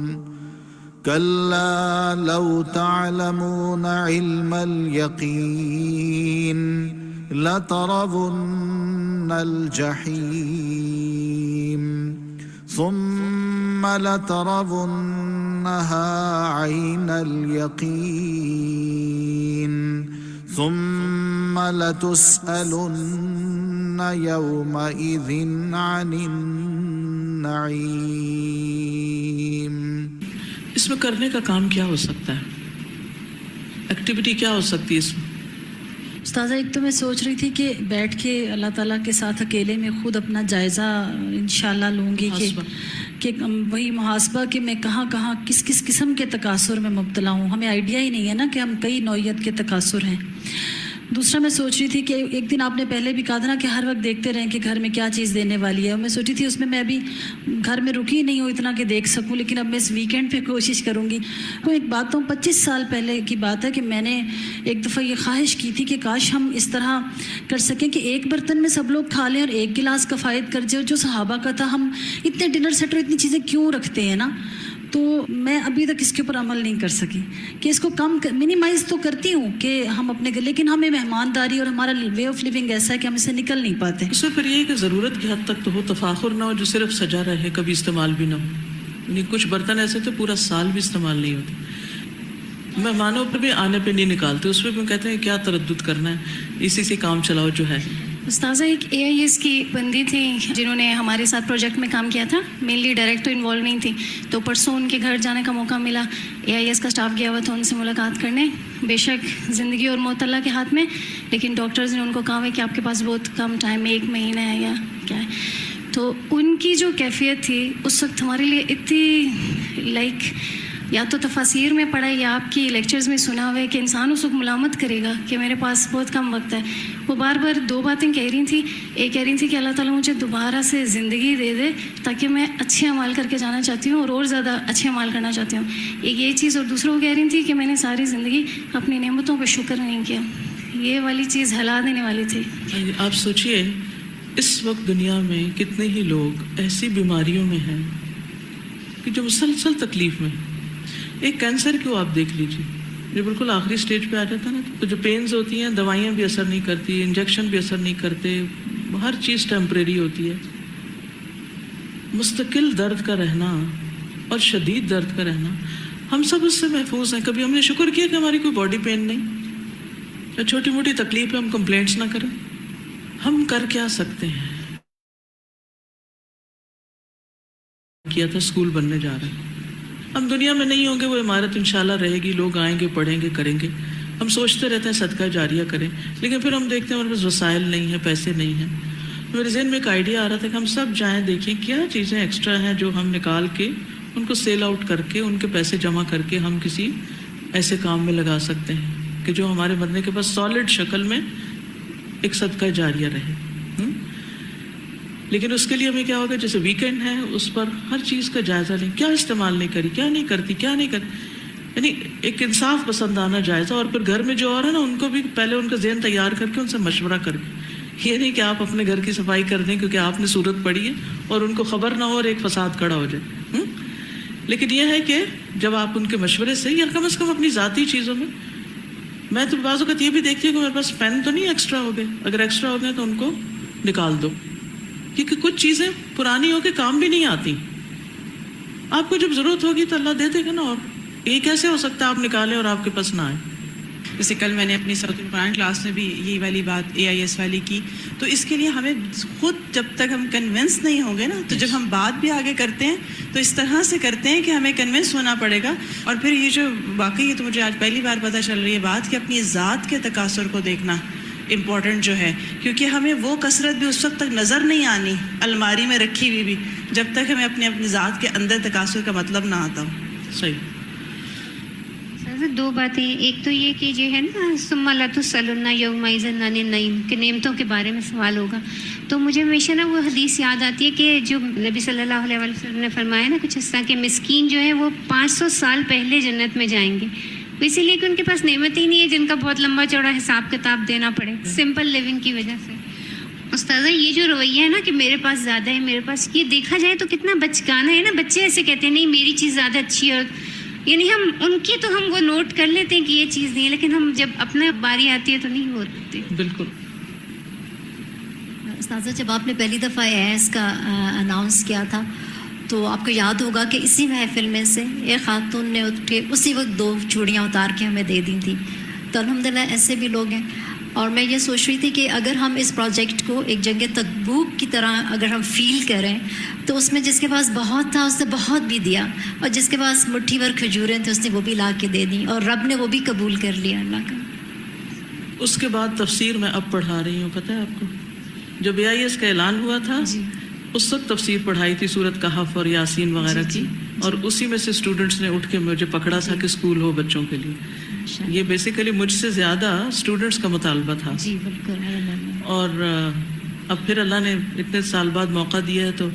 کلا لو تعلمون علم الیقین لترون الجحیم ثم لترونها عین الیقین ثم لتسألن یومئذ عن النعیم. اس میں کرنے کا کام کیا ہو سکتا ہے؟ ایکٹیویٹی کیا ہو سکتی ہے اس میں؟ استاذہ، ایک تو میں سوچ رہی تھی کہ بیٹھ کے اللہ تعالیٰ کے ساتھ اکیلے میں خود اپنا جائزہ انشاءاللہ لوں گی کہ وہی محاسبہ کہ میں کہاں کہاں کس کس قسم کے تکاثر میں مبتلا ہوں. ہمیں آئیڈیا ہی نہیں ہے نا کہ ہم کئی نوعیت کے تکاثر ہیں. دوسرا میں سوچ رہی تھی کہ ایک دن آپ نے پہلے بھی کہا تھا نا کہ ہر وقت دیکھتے رہیں کہ گھر میں کیا چیز دینے والی ہے. اور میں سوچی تھی اس میں ابھی گھر میں رکی نہیں ہوں اتنا کہ دیکھ سکوں، لیکن اب میں اس ویکینڈ پہ کوشش کروں گی. تو ایک بات تو 25 سال پہلے کی بات ہے کہ میں نے ایک دفعہ یہ خواہش کی تھی کہ کاش ہم اس طرح کر سکیں کہ ایک برتن میں سب لوگ کھا لیں اور ایک گلاس کفایت کر جائے. جو صحابہ کا تھا، ہم اتنے ڈنر سیٹ اور اتنی چیزیں کیوں رکھتے ہیں نا. تو میں ابھی تک اس کے اوپر عمل نہیں کر سکی کہ اس کو کم منیمائز تو کرتی ہوں کہ ہم اپنے گھر، لیکن ہمیں مہمانداری اور ہمارا وے آف لیونگ ایسا ہے کہ ہم اسے نکل نہیں پاتے. اس میں پھر یہ ہے کہ ضرورت کی حد تک تو ہو، تفاخر نہ ہو جو صرف سجا رہے، کبھی استعمال بھی نہ ہو. یعنی کچھ برتن ایسے تو پورا سال بھی استعمال نہیں ہوتے. مہمانوں پر بھی آنے پہ نہیں نکالتے، اس پہ بھی کہتے ہیں کیا تردد کرنا ہے، اسی سے کام چلاؤ جو ہے. استاذہ، ایک AIS کی بندی تھی جنہوں نے ہمارے ساتھ پروجیکٹ میں کام کیا تھا. مینلی ڈائریکٹ تو انوالو نہیں تھی، تو پرسوں ان کے گھر جانے کا موقع ملا. AIS کا اسٹاف گیا ہوا تھا ان سے ملاقات کرنے. بے شک زندگی اور موت اللہ کے ہاتھ میں، لیکن ڈاکٹرز نے ان کو کہا ہے کہ آپ کے پاس بہت کم ٹائم ہے، 1 مہینہ ہے یا کیا ہے. تو ان کی جو کیفیت تھی اس وقت ہمارے لیے اتنی یا تو تفاسیر میں پڑھا یا آپ کی لیکچرز میں سنا ہوا ہے کہ انسان اس وقت ملامت کرے گا کہ میرے پاس بہت کم وقت ہے. وہ بار بار 2 باتیں کہہ رہی تھیں. ایک کہہ رہی تھی کہ اللہ تعالیٰ مجھے دوبارہ سے زندگی دے دے تاکہ میں اچھے اعمال کر کے جانا چاہتی ہوں اور زیادہ اچھے اعمال کرنا چاہتی ہوں. ایک یہ چیز. اور دوسرا وہ کہہ رہی تھی کہ میں نے ساری زندگی اپنی نعمتوں پہ شکر نہیں کیا. یہ والی چیز ہلا دینے والی تھی. آپ سوچئے اس وقت دنیا میں کتنے ہی لوگ ایسی بیماریوں میں ہیں کہ جو مسلسل تکلیف میں. ایک کینسر کو آپ دیکھ لیجیے، جو بالکل آخری سٹیج پہ آ جاتا نا، تو جو پینز ہوتی ہیں دوائیاں بھی اثر نہیں کرتی، انجیکشن بھی اثر نہیں کرتے، ہر چیز ٹیمپریری ہوتی ہے. مستقل درد کا رہنا اور شدید درد کا رہنا، ہم سب اس سے محفوظ ہیں. کبھی ہم نے شکر کیا کہ ہماری کوئی باڈی پین نہیں، یا چھوٹی موٹی تکلیف ہے ہم کمپلینٹس نہ کریں. ہم کر کیا سکتے ہیں؟ کیا تھا اسکول بننے جا رہے ہیں، ہم دنیا میں نہیں ہوں گے، وہ عمارت انشاءاللہ رہے گی، لوگ آئیں گے، پڑھیں گے، کریں گے، ہم سوچتے رہتے ہیں صدقہ جاریہ کریں، لیکن پھر ہم دیکھتے ہیں ہمارے پاس وسائل نہیں ہیں، پیسے نہیں ہیں. میرے ذہن میں ایک آئیڈیا آ رہا تھا کہ ہم سب جائیں دیکھیں کیا چیزیں ایکسٹرا ہیں جو ہم نکال کے ان کو سیل آؤٹ کر کے ان کے پیسے جمع کر کے ہم کسی ایسے کام میں لگا سکتے ہیں کہ جو ہمارے مرنے کے بعد سالڈ شکل میں ایک صدقہ جاریہ رہے. لیکن اس کے لیے ہمیں کیا ہوگا، جیسے ویکینڈ ہے اس پر ہر چیز کا جائزہ لیں، کیا استعمال نہیں کری، کیا نہیں کرتی، کیا نہیں کرتی، یعنی ایک انصاف پسندانہ جائزہ. اور پھر گھر میں جو اور ہے نا ان کو بھی پہلے ان کا ذہن تیار کر کے ان سے مشورہ کر کے، یہ نہیں کہ آپ اپنے گھر کی صفائی کر دیں کیونکہ آپ نے صورت پڑھی ہے اور ان کو خبر نہ ہو اور ایک فساد کھڑا ہو جائے. لیکن یہ ہے کہ جب آپ ان کے مشورے سے یا کم از کم اپنی ذاتی چیزوں میں تو بعض اوقات یہ بھی دیکھتی ہوں کہ میرے پاس پین تو نہیں ایکسٹرا ہو گئے، اگر ایکسٹرا ہو گئے تو ان کو نکال دو، کیونکہ کچھ چیزیں پرانی ہو کے کام بھی نہیں آتی. آپ کو جب ضرورت ہوگی تو اللہ دے دے گا نا. اور یہ کیسے ہو سکتا ہے آپ نکالیں اور آپ کے پاس نہ آئے؟ جیسے کل میں نے اپنی سورۃ القرآن کلاس میں بھی یہی والی بات AIS والی کی. تو اس کے لیے ہمیں خود جب تک ہم کنونس نہیں ہوں گے نا، تو جب ہم بات بھی آگے کرتے ہیں تو اس طرح سے کرتے ہیں کہ ہمیں کنونس ہونا پڑے گا. اور پھر یہ جو واقعی یہ تو مجھے آج پہلی بار پتہ چل رہی ہے بات کہ اپنی ذات کے تکاثر کو دیکھنا امپورٹنٹ جو ہے، کیونکہ ہمیں وہ کثرت بھی اس وقت تک نظر نہیں آنی الماری میں رکھی ہوئی بھی جب تک ہمیں اپنی ذات کے اندر تکاثر کا مطلب نہ آتا ہو. صحیح. دو باتیں، ایک تو یہ کہ جو ہے نا ثم لتسألن یومئذ عن النعیم، کہ نعمتوں کے بارے میں سوال ہوگا. تو مجھے ہمیشہ نا وہ حدیث یاد آتی ہے کہ جو نبی صلی اللہ علیہ وسلم نے فرمایا نا کچھ اس طرح کہ مسکین جو ہے وہ 500 سال پہلے جنت میں جائیں گے، اسی لیے کہ ان کے پاس نعمت ہی نہیں ہے جن کا بہت لمبا چوڑا حساب کتاب دینا پڑے، سمپل لیونگ کی وجہ سے. استاذہ یہ جو رویہ ہے نا کہ میرے پاس زیادہ ہے میرے پاس، یہ دیکھا جائے تو کتنا بچکانا ہے نا. بچے ایسے کہتے ہیں نہیں میری چیز زیادہ اچھی ہے، یعنی ہم ان کی تو ہم وہ نوٹ کر لیتے ہیں کہ یہ چیز نہیں ہے، لیکن ہم جب اپنے باری آتی ہے تو نہیں ہوتی. بالکل. استاذہ جب آپ نے پہلی دفعہ AIS کا اناؤنس کیا تھا تو آپ کو یاد ہوگا کہ اسی محفل میں سے ایک خاتون نے اٹھ کے اسی وقت 2 چوڑیاں اتار کے ہمیں دے دی تھیں. تو الحمدللہ ایسے بھی لوگ ہیں. اور میں یہ سوچ رہی تھی کہ اگر ہم اس پروجیکٹ کو ایک جنگ تبوک کی طرح اگر ہم فیل کریں تو اس میں جس کے پاس بہت تھا اس نے بہت بھی دیا، اور جس کے پاس مٹھی بھر کھجوریں تھیں اس نے وہ بھی لا کے دے دیں، اور رب نے وہ بھی قبول کر لیا اللہ کا. اس کے بعد تفسیر میں اب پڑھا رہی ہوں، پتہ ہے آپ کو جب AIS کا اعلان ہوا تھا اس وقت تفسیر پڑھائی تھی سورۃ کہف اور یاسین وغیرہ کی، اور اسی میں سے اسٹوڈنٹس نے اٹھ کے مجھے پکڑا تھا کہ اسکول ہو بچوں کے لیے. یہ بیسیکلی مجھ سے زیادہ اسٹوڈنٹس کا مطالبہ تھا. جی بالکل. اور اب پھر اللہ نے اتنے سال بعد موقع دیا ہے تو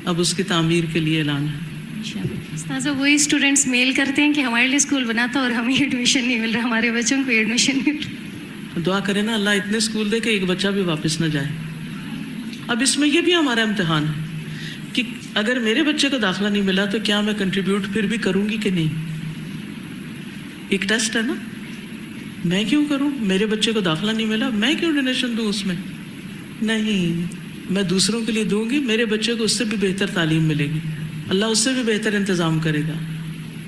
اب اس کی تعمیر کے لیے اعلان ہے. استاذہ وہی اسٹوڈنٹس میل کرتے ہیں کہ ہمارے لیے اسکول بنا تھا اور ہمیں ایڈمیشن نہیں مل رہا، ہمارے بچوں کو ایڈمیشن نہیں مل رہا. دعا کریں نا اللہ اتنے اسکول دے کہ ایک بچہ بھی واپس نہ جائے. اب اس میں یہ بھی ہمارا امتحان ہے کہ اگر میرے بچے کو داخلہ نہیں ملا تو کیا میں کنٹریبیوٹ پھر بھی کروں گی کہ نہیں. ایک ٹیسٹ ہے نا، میں کیوں کروں، میرے بچے کو داخلہ نہیں ملا میں کیوں ڈونیشن دوں اس میں. نہیں، میں دوسروں کے لیے دوں گی، میرے بچے کو اس سے بھی بہتر تعلیم ملے گی، اللہ اس سے بھی بہتر انتظام کرے گا.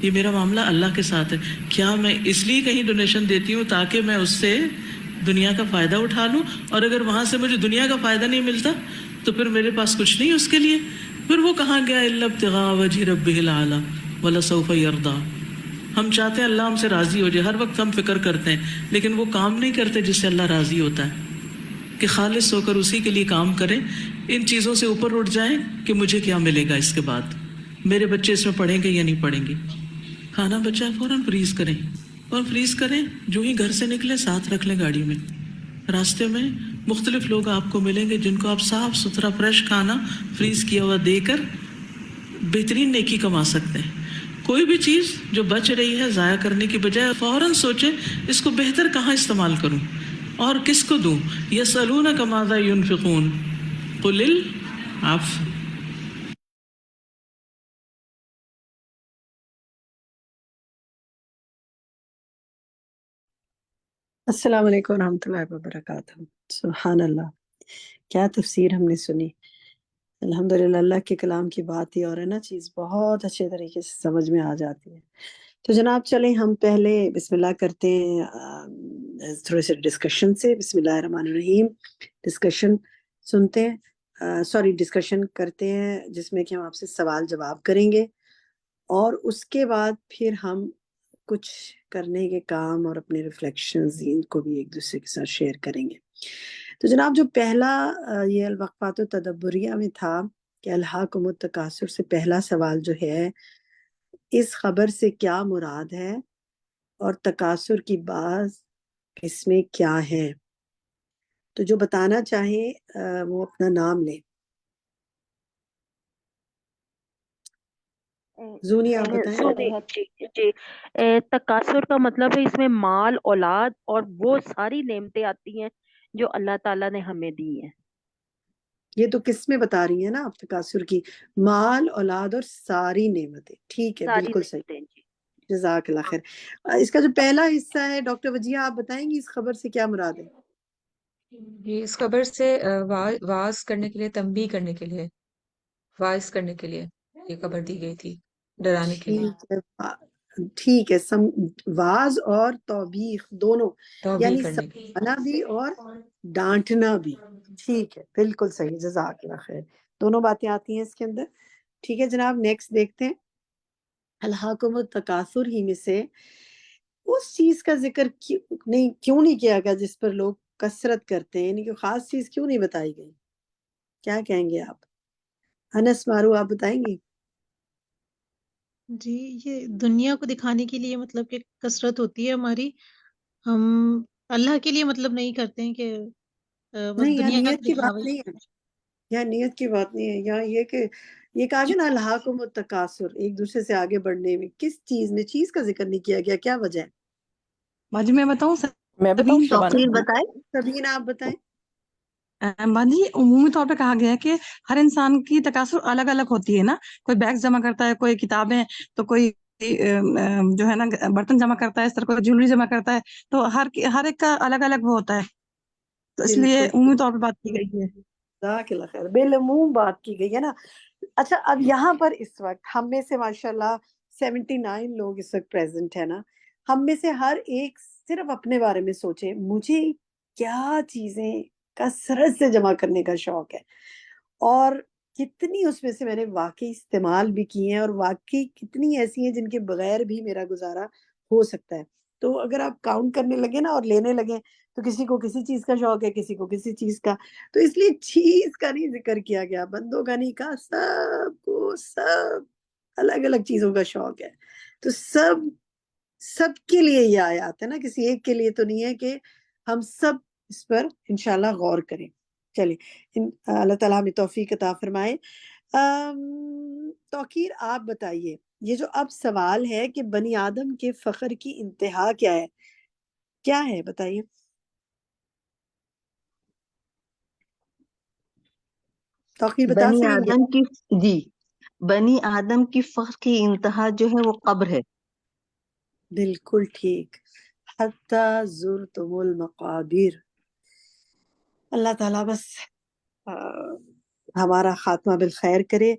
یہ میرا معاملہ اللہ کے ساتھ ہے. کیا میں اس لیے کہیں ڈونیشن دیتی ہوں تاکہ میں اس سے دنیا کا فائدہ اٹھا لوں، اور اگر وہاں سے مجھے دنیا کا فائدہ نہیں ملتا تو پھر میرے پاس کچھ نہیں اس کے لیے. پھر وہ کہاں گیا الا ابتغاء وجہ ربہ الاعلی ولسوف یرضی. ہم چاہتے ہیں اللہ ہم سے راضی ہو جائے، ہر وقت ہم فکر کرتے ہیں، لیکن وہ کام نہیں کرتے جس سے اللہ راضی ہوتا ہے کہ خالص ہو کر اسی کے لیے کام کریں. ان چیزوں سے اوپر اٹھ جائیں کہ مجھے کیا ملے گا اس کے بعد، میرے بچے اس میں پڑھیں گے یا نہیں پڑھیں گے. کھانا بچہ فوراً فریز کریں، اور فریز کریں جو ہی گھر سے نکلے ساتھ رکھ لیں گاڑی میں. راستے میں مختلف لوگ آپ کو ملیں گے جن کو آپ صاف ستھرا فریش کھانا فریز کیا ہوا دے کر بہترین نیکی کما سکتے ہیں. کوئی بھی چیز جو بچ رہی ہے ضائع کرنے کی بجائے فوراً سوچیں اس کو بہتر کہاں استعمال کروں اور کس کو دوں. یسألونک ماذا ينفقون قل العفو. السلام علیکم ورحمۃ اللہ وبرکاتہ. سبحان اللہ، کیا تفسیر ہم نے سنی. الحمدللہ اللہ کے کلام کی بات ہی اور ہے نا، چیز بہت اچھے طریقے سے سمجھ میں آ جاتی ہے. تو جناب چلیں ہم پہلے بسم اللہ کرتے ہیں تھوڑے سے ڈسکشن سے. بسم اللہ الرحمن الرحیم. ڈسکشن سنتے ہیں، ڈسکشن کرتے ہیں جس میں کہ ہم آپ سے سوال جواب کریں گے، اور اس کے بعد پھر ہم کچھ کرنے کے کام اور اپنے ریفلیکشنز ان کو بھی ایک دوسرے کے ساتھ شیئر کریں گے. تو جناب جو پہلا یہ الوقفات التدبریہ میں تھا کہ الہاکم التکاثر سے پہلا سوال جو ہے اس خبر سے کیا مراد ہے اور تکاثر کی بعض اس میں کیا ہے. تو جو بتانا چاہیں وہ اپنا نام لیں. زونی آپ بتائیں. جی تکاثر کا مطلب ہے اس میں مال اولاد اور وہ ساری نعمتیں آتی ہیں جو اللہ تعالیٰ نے ہمیں دی ہیں. یہ تو کس میں بتا رہی ہیں نا آپ تکاثر کی؟ مال اولاد اور ساری نعمتیں. ٹھیک ہے ساری بالکل صحیح. نعمتیں جی. جزاک اللہ خیر. اس کا جو پہلا حصہ ہے ڈاکٹر وجیہ آپ بتائیں گی اس خبر سے کیا مراد ہے؟ جی اس خبر سے واعظ کرنے کے لیے، تنبیہ کرنے کے لیے، واعظ کرنے کے لیے یہ خبر دی گئی تھی، ڈرانے کے لیے، ٹھیک ہے. واعظ اور توبیخ دونوں، توبیہ یعنی کرنے کے لیے. سمجھانا بھی اور ڈانٹنا بھی. ٹھیک ہے بالکل صحیح. جزاک اللہ خیر. دونوں باتیں آتی ہیں اس کے اندر. ٹھیک ہے جناب نیکسٹ دیکھتے ہیں. الہاکم التکاثر ہی میں سے اس چیز کا ذکر کیوں نہیں کیا گیا جس پر لوگ کثرت کرتے ہیں، یعنی کہ خاص چیز کیوں نہیں بتائی گئی؟ کیا کہیں گے آپ؟ انس مارو آپ بتائیں گی؟ جی یہ دنیا کو دکھانے کے لیے مطلب کہ کثرت ہوتی ہے ہماری، ہم اللہ کے لیے مطلب نہیں کرتے ہیں کہ بس نہیں، یہاں دنیا نیت کو کی دکھاوا بات نہیں ہے. یہاں نیت کی بات نہیں ہے. یہاں یہ کہ یہ کہا گیا نا الہاکم التکاثر، ایک دوسرے سے آگے بڑھنے میں کس چیز میں چیز کا ذکر نہیں کیا گیا؟ کیا وجہ ہے؟ باجی میں بتاؤں توقیر شبانہ، بتائے. سبین آپ بتائیں. باجی عمومی طور پہ کہا گیا ہے کہ ہر انسان کی تکاثر الگ الگ ہوتی ہے نا. کوئی بیگ جمع کرتا ہے، کوئی کتابیں، تو کوئی جو ہے نا برتن جمع کرتا ہے، اس طرح کوئی جیولری جمع کرتا ہے. تو ہر ایک کا الگ الگ وہ ہوتا ہے، تو اس لیے بالکل عمومی طور پہ بات کی گئی ہے. جزاک اللہ خیر. بالعموم بات کی گئی ہے نا. اچھا اب یہاں پر اس وقت ہم میں سے ماشاءاللہ 79 لوگ اس وقت پریزنٹ ہے نا. ہم میں سے ہر ایک صرف اپنے بارے میں سوچے مجھے کیا چیزیں کثرت سے جمع کرنے کا شوق ہے اور کتنی اس میں سے میں نے واقعی استعمال بھی کی ہیں اور واقعی کتنی ایسی ہیں جن کے بغیر بھی میرا گزارا ہو سکتا ہے. تو اگر آپ کاؤنٹ کرنے لگے نا اور لینے لگے تو کسی کو کسی چیز کا شوق ہے، کسی کو کسی چیز کا. تو اس لیے چیز کا نہیں ذکر کیا گیا، بندوں کا نہیں کہا، سب کو سب الگ الگ چیزوں کا شوق ہے. تو سب کے لیے یہ آیات ہے نا، کسی ایک کے لیے تو نہیں ہے. کہ ہم سب اس پر انشاءاللہ غور کریں. چلیے اللہ تعالیٰ ہمیں توفیق عطا فرمائے. توقیر آپ بتائیے یہ جو اب سوال ہے کہ بنی آدم کے فخر کی انتہا کیا ہے بتائیے. توقیر بتا بنی سکیں گے؟ آدم کی جی بنی آدم کی فخر کی انتہا جو ہے وہ قبر ہے. بالکل ٹھیک. حتی زرتم المقابر. اللہ تعالیٰ بس ہمارا خاتمہ بالخیر کرے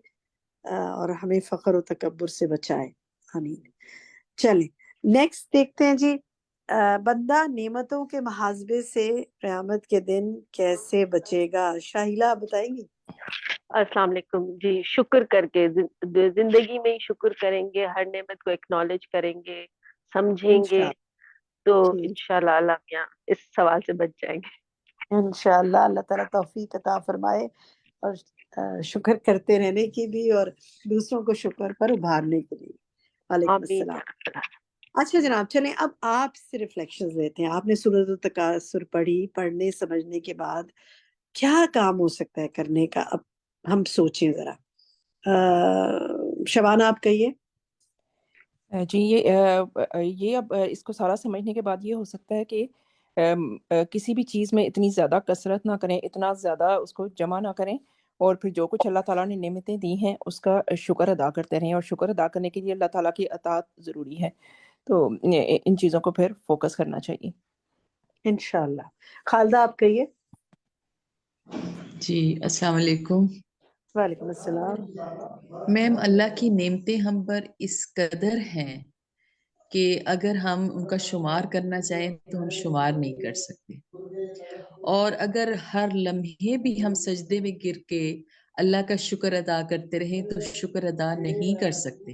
اور ہمیں فخر و تکبر سے بچائے. آمین. چلیں نیکسٹ دیکھتے ہیں جی. بندہ نعمتوں کے محاسبے سے قیامت کے دن کیسے بچے گا؟ شاہیلا بتائیں گی؟ السلام علیکم. جی شکر کر کے زندگی میں ہی شکر کریں گے، ہر نعمت کو ایکنالج کریں گے، سمجھیں گے، تو انشاءاللہ اللہ میاں اس سوال سے بچ جائیں گے. انشاءاللہ اللہ تعالیٰ توفیق عطا فرمائے اور شکر کرتے رہنے کی بھی اور دوسروں کو شکر پر ابھارنے کے لیے. وعلیکم آمین. السلام. اچھا جناب چلیں اب آپ سے ریفلیکشنز لیتے ہیں. آپ نے سورۃ التکاثر پڑھنے سمجھنے کے بعد کیا کام ہو سکتا ہے کرنے کا؟ اب ہم سوچیں ذرا. شبانہ آپ کہیے. جی یہ اب اس کو سارا سمجھنے کے بعد یہ ہو سکتا ہے کہ کسی بھی چیز میں اتنی زیادہ کثرت نہ کریں، اتنا زیادہ اس کو جمع نہ کریں، اور پھر جو کچھ اللہ تعالیٰ نے نعمتیں دی ہیں اس کا شکر ادا کرتے رہیں، اور شکر ادا کرنے کے لیے اللہ تعالیٰ کی اطاعت ضروری ہے. تو ان چیزوں کو پھر فوکس کرنا چاہیے. انشاءاللہ. خالدہ آپ کہیے. جی السلام علیکم. وعلیکم السلام. میم اللہ کی نعمتیں ہم پر اس قدر ہیں کہ اگر ہم ان کا شمار کرنا چاہیں تو ہم شمار نہیں کر سکتے، اور اگر ہر لمحے بھی ہم سجدے میں گر کے اللہ کا شکر ادا کرتے رہیں تو شکر ادا نہیں کر سکتے.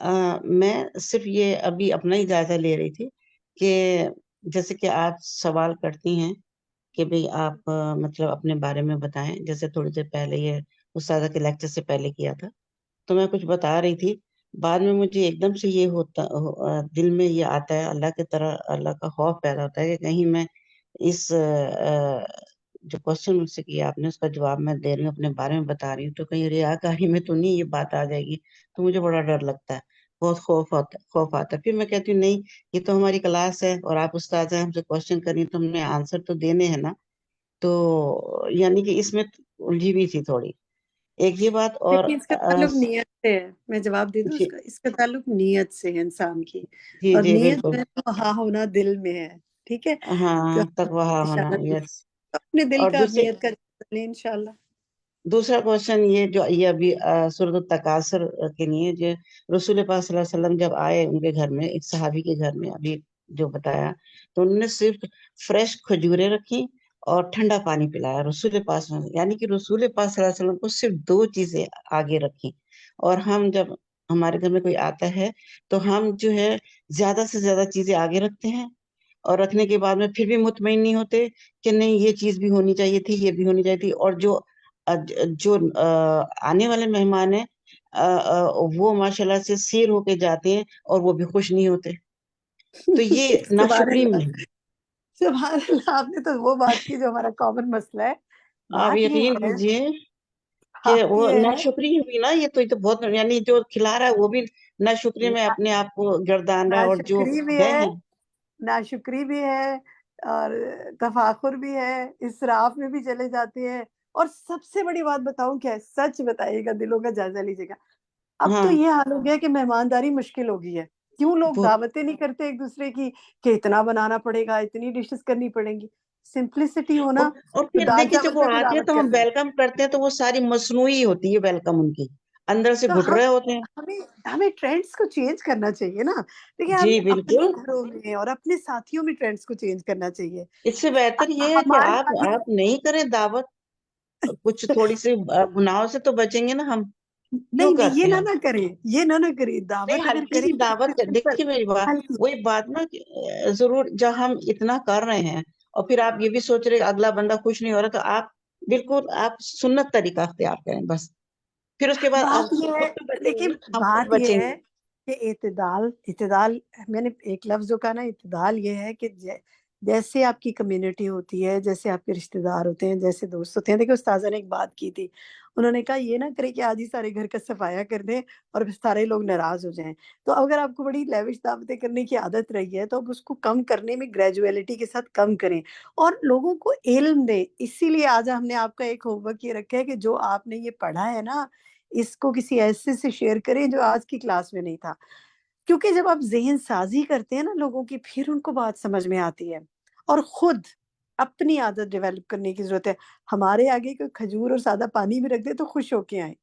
میں صرف یہ ابھی اپنا ہی جائزہ لے رہی تھی کہ جیسے کہ آپ سوال کرتی ہیں کہ بھئی آپ مطلب اپنے بارے میں بتائیں، جیسے تھوڑی دیر پہلے یہ استاذہ کے لیکچر سے پہلے کیا تھا، تو میں کچھ بتا رہی تھی، بعد میں مجھے ایک دم سے یہ ہوتا دل میں یہ آتا ہے، اللہ کی طرح اللہ کا خوف پیدا ہوتا ہے کہ کہیں میں اس جو کوشچن مجھ سے کیا آپ نے اس کا جواب میں دے رہی ہوں، اپنے بارے میں بتا رہی ہوں، تو کہیں ریاکاری میں تو نہیں یہ بات آ جائے گی، تو مجھے بڑا ڈر لگتا ہے، بہت خوف آتا ہے. پھر میں کہتی ہوں نہیں، یہ تو ہماری کلاس ہے اور آپ استاد ہیں، ہم سے کوشچن کری تو ہم نے آنسر تو دینے ہیں نا. تو یعنی کہ اس میں الجھی بھی تھی تھوڑی ایک یہ بات. اور لیکن اس کا تعلق نیت سے ہے، میں جواب دے دوں، جی اس کا تعلق نیت سے ہے انسان کی، جی اور جی نیت بالکل، جو ہے وہ ہاں ہونا دل میں ہے. ٹھیک ہے، تو ہاں تقویٰ ہونا، اشارہ یس. اپنے دل اور کا نیت کا جائزہ لیں انشاءاللہ. دوسرا کوشچن یہ جو یہ ابھی سورۃ التکاثر کے لیے، جو رسول پاک صلی اللہ علیہ وسلم جب آئے ان کے گھر میں، ایک صحابی کے گھر میں، ابھی جو بتایا، تو انہوں نے صرف فریش کھجوریں رکھی اور ٹھنڈا پانی پلایا رسول پاک صلی اللہ علیہ وسلم، یعنی کہ رسول پاک صلی اللہ علیہ وسلم کو صرف 2 چیزیں آگے رکھی. اور ہم جب ہمارے گھر میں کوئی آتا ہے تو ہم جو ہے زیادہ سے زیادہ چیزیں آگے رکھتے ہیں، اور رکھنے کے بعد میں پھر بھی مطمئن نہیں ہوتے کہ نہیں یہ چیز بھی ہونی چاہیے تھی، یہ بھی ہونی چاہیے تھی. اور جو آنے والے مہمان ہیں وہ ماشاءاللہ سے سیر ہو کے جاتے ہیں اور وہ بھی خوش نہیں ہوتے. تو یہ سبحان ناشکری اللہ، میں سبحان اللہ، آپ نے تو وہ بات کی جو ہمارا کامن مسئلہ ہے. آپ بات یہ یقین ہے، کیجئے کہ بات وہ یہ ہے، ناشکری ہوئی نا. یہ تو بہت، یعنی جو کھلا رہا ہے وہ بھی ناشکری میں اپنے آپ کو گردان رہا ہے، اور جو ناشکری بھی گئے ہے، ہیں ناشکری بھی ہے، اور تفاخر بھی ہے، اسراف میں بھی چلے جاتے ہیں. اور سب سے بڑی بات بتاؤں کیا ہے، سچ بتائیے گا، دلوں کا جائزہ لیجیے گا. اب تو ہاں یہ حال ہو گیا کہ مہمانداری مشکل ہو گئی ہے. کیوں لوگ بہت. دعوتیں نہیں کرتے ایک دوسرے کی کہ اتنا بنانا پڑے گا، اتنی ڈشز کرنی پڑیں گی. سمپلسٹی اور ہونا اور تو پھر دال دیکھیے چاول جب وہ پہ بھی آتے ہیں دعوت تو ہم کر دیں. ویلکم کرتے ہیں تو وہ ساری مصنوعی ہوتی ہے ویلکم ان کی، اندر سے تو گھٹ رہے ہوتے ہیں. ہمیں ٹرینڈز کو چینج کرنا چاہیے نا. دیکھیے جی ہمیں اپنے بالکل. گھروں میں اور اپنے ساتھیوں میں ٹرینڈز کو چینج کرنا چاہیے. اس سے بہتر یہ ہے کہ ہمارے آگے آپ نہیں کریں دعوت، کچھ تھوڑی سی گناہوں سے تو بچیں گے نا ہم. کیوں نہیں کرتے یہ ہیں؟ نہ کریں، یہ نہ کریں. نہیں، دعوت اگر ہلکی کریں سی تو دعوت سمپل دیکھیے میری بات، ہلکی. وہی بات نا کہ ضرور جب ہم اتنا کر رہے ہیں اور پھر آپ یہ بھی سوچ رہے اگلا بندہ خوش نہیں ہو رہا، تو آپ بالکل آپ سنت طریقہ اختیار کریں بس. پھر اس کے بعد بات آپ یہ خود ہے، بھی بچیں گے دیکھیے نا، ہم خود بات یہ بچیں گے. ہے کہ اعتدال میں نے ایک لفظ جو کہا نا، اعتدال یہ ہے کہ جیسے آپ کی کمیونٹی ہوتی ہے، جیسے آپ کے رشتہ دار ہوتے ہیں، جیسے دوست ہوتے ہیں. دیکھیں استاذہ نے ایک بات کی تھی، انہوں نے کہا یہ نہ کرے کہ آج ہی سارے گھر کا صفایا کر دیں اور پھر سارے لوگ ناراض ہو جائیں. تو اگر آپ کو بڑی لیوش دعوتیں کرنے کی عادت رہی ہے تو اب اس کو کم کرنے میں گریجویلٹی کے ساتھ کم کریں اور لوگوں کو علم دیں. اسی لیے آج ہم نے آپ کا ایک ہوم ورک یہ رکھا ہے کہ جو آپ نے یہ پڑھا ہے نا، اس کو کسی ایسے سے شیئر کریں جو آج کی کلاس میں نہیں تھا. کیونکہ جب آپ ذہن سازی کرتے ہیں نا لوگوں کی، پھر ان کو بات سمجھ میں آتی ہے. اور خود اپنی عادت ڈیولپ کرنے کی ضرورت ہے. ہمارے آگے کوئی کھجور اور سادہ پانی بھی رکھ دے تو خوش ہو کے آئیں.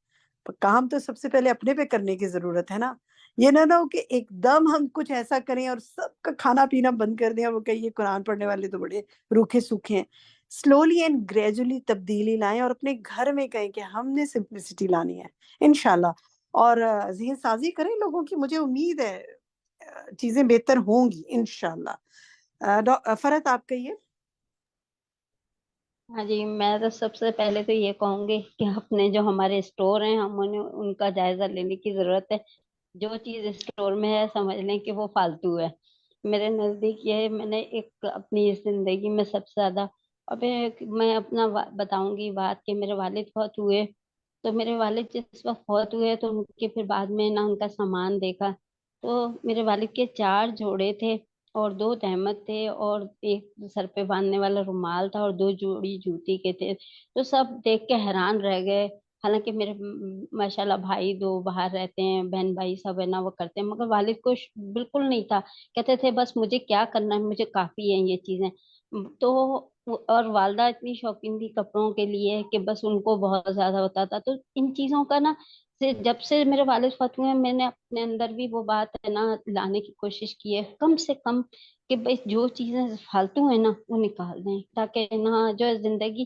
کام تو سب سے پہلے اپنے پہ کرنے کی ضرورت ہے نا. یہ نہ ہو کہ ایک دم ہم کچھ ایسا کریں اور سب کا کھانا پینا بند کر دیں اور وہ کہیں یہ قرآن پڑھنے والے تو بڑے روکھے سوکھے ہیں. سلولی اینڈ گریجولی تبدیلی لائیں اور اپنے گھر میں کہیں کہ ہم نے سمپلسٹی لانی ہے انشاءاللہ. اور ذہن سازی کریں لوگوں کی. مجھے امید ہے چیزیں بہتر ہوں گی انشاءاللہ. فرحت آپ کہیے. ہاں جی، میں تو سب سے پہلے تو یہ کہوں گی کہ اپنے جو ہمارے اسٹور ہیں ہم انہیں ان کا جائزہ لینے کی ضرورت ہے. جو چیز اسٹور میں ہے سمجھ لیں کہ وہ فالتو ہے. میرے نزدیک یہ ہے، میں نے ایک اپنی زندگی میں سب سے زیادہ، اب میں اپنا بتاؤں گی بات کہ میرے والد بہت ہوئے. تو میرے والد جس وقت فوت ہوئے تو ان کے پھر بعد میں نہ ان کا سامان دیکھا. تو میرے والد کے 4 جوڑے تھے اور 2 تہمت تھے اور ایک سر پہ باندھنے والا رومال تھا اور 2 جوڑی جوتی کے تھے. تو سب دیکھ کے حیران رہ گئے. حالانکہ میرے ماشاءاللہ بھائی 2 باہر رہتے ہیں، بہن بھائی سب ہے نا وہ کرتے ہیں، مگر والد کو بالکل نہیں تھا. کہتے تھے بس مجھے کیا کرنا ہے، مجھے کافی ہیں یہ چیزیں. تو اور والدہ اتنی شوقین تھی کپڑوں کے لیے کہ بس ان کو بہت زیادہ ہوتا تھا. تو ان چیزوں کا نا جب سے میرے والد فوت ہوئے ہیں میں نے اپنے اندر بھی وہ بات ہے نا لانے کی کوشش کی ہے کم سے کم، کہ بھائی جو چیزیں فالتو ہیں نا وہ نکال دیں تاکہ نا جو ہے زندگی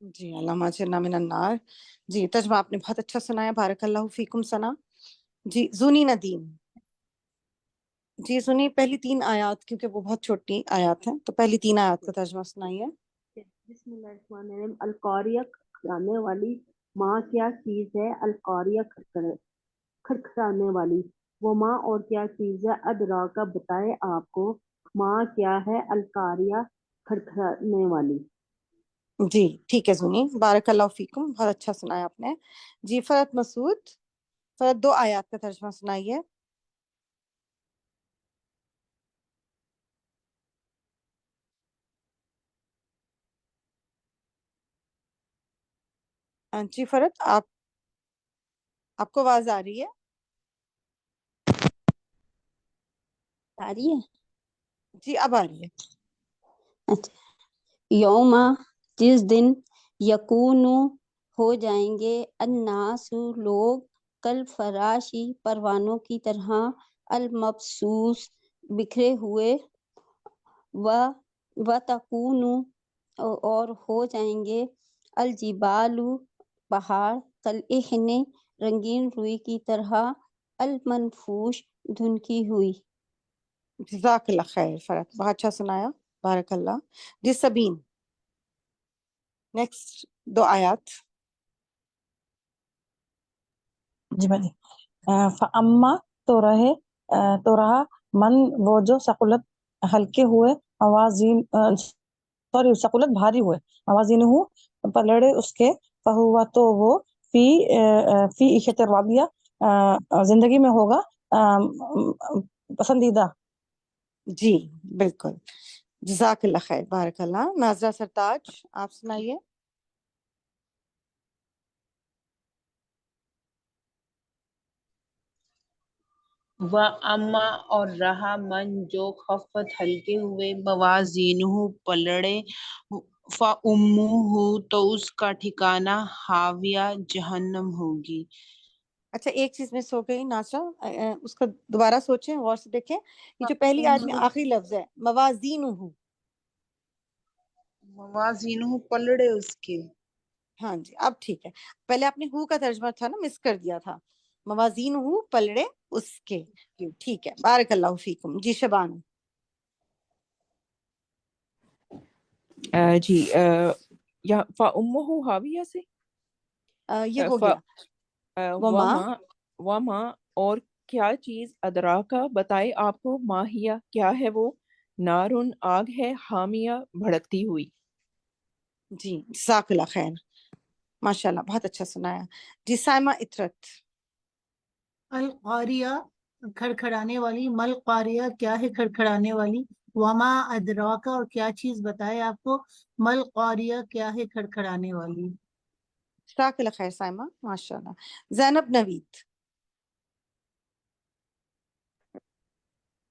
جی اللہم اجرنا من النار. جی ترجمہ آپ نے بہت اچھا سنایا، بارک اللہ فیکم ثنا. جی زونی ندیم. جی سنی پہلی 3 آیات، کیونکہ وہ بہت چھوٹی آیات ہیں، تو پہلی 3 آیات کا ترجمہ سنائیے. بسم اللہ الرحمن الرحیم. القاریہ کھڑکھڑانے والی، ماں کیا چیز ہے، القاریہ کھڑکھڑانے والی، وہ ماں اور کیا چیز ہے، ادراکا بتائے آپ کو، ماں کیا ہے، القاریہ کھڑکھڑانے والی. جی ٹھیک ہے سنی، بارک اللہ فیکم، بہت اچھا سنایا آپ نے. جی فرت مسعود، فرت 2 آیات کا ترجمہ سنائیے. جی فرت آپ کو آواز آ رہی ہے؟ آ رہی ہے؟ جی اب آ رہی ہے. اچھا. یوما، جس دن، یکون، ہو جائیں گے، الناس، لوگ، کل فراشی، پروانوں کی طرح، المبسوس، بکھرے ہوئے، و تکون، اور ہو جائیں گے، الجبال، پہاڑ، کالعہن، رنگین روئی کی طرح، المنفوش، دھنکی ہوئی. جزاک اللہ خیر فرت، بہت اچھا سنایا، بارک اللہ. جی سبین، نیکسٹ 2 آیات. جی بھائی. فاما، تو رہا من، وہ جو ثقلت، ہلکے ہوئے، موازین، سوری ثقلت، بھاری ہوئے، موازین ہوں، پلڑے اس کے، فہوا، تو وہ، فی عیشت راضیہ، زندگی میں ہوگا پسندیدہ. جی بالکل، جزاک اللہ خیر، بارک اللہ. ناظرہ سرتاج آپ سنائیے. اما، اور رہا من، جو خفت، ہلکے ہوئے، موازینہ، پلڑے، فامہ، تو اس کا ٹھکانہ، ہاویہ، جہنم ہوگی. اچھا ایک چیز میں سو گئی ناصرہ، اس کا دوبارہ سوچیں، غور سے دیکھیں. یہ جو پہلی آیت میں آخری لفظ ہے موازینہ، موازینہ، پلڑے اس کے. ہاں جی اب ٹھیک ہے. پہلے آپ نے ہو کا ترجمہ تھا نا، مس کر دیا تھا. موازین ہو، پلڑے اس کے. ٹھیک ہے، بارک اللہ فیکم. جی شبان. جی یا فَأُمُّهُ ہاویہ سے یہ ہو گیا. وما، اور کیا چیز، ادراکا، بتائے آپ کو، ماہیہ، کیا ہے وہ، نارن، آگ ہے، حامیہ، بھڑکتی ہوئی. جی جزاک اللہ خیر، ماشاءاللہ بہت اچھا سنایا. جی سائمہ اطرت. القاریہ، کھڑکھڑانے والی، مل قاریہ، کیا ہے کھڑکھڑانے والی، وما ادراکا، اور کیا چیز بتائے آپ کو، مل قاریہ، کیا ہے کھڑکھڑانے والی. جزاک اللہ خیر سائمہ، ماشاءاللہ. زینب نوید.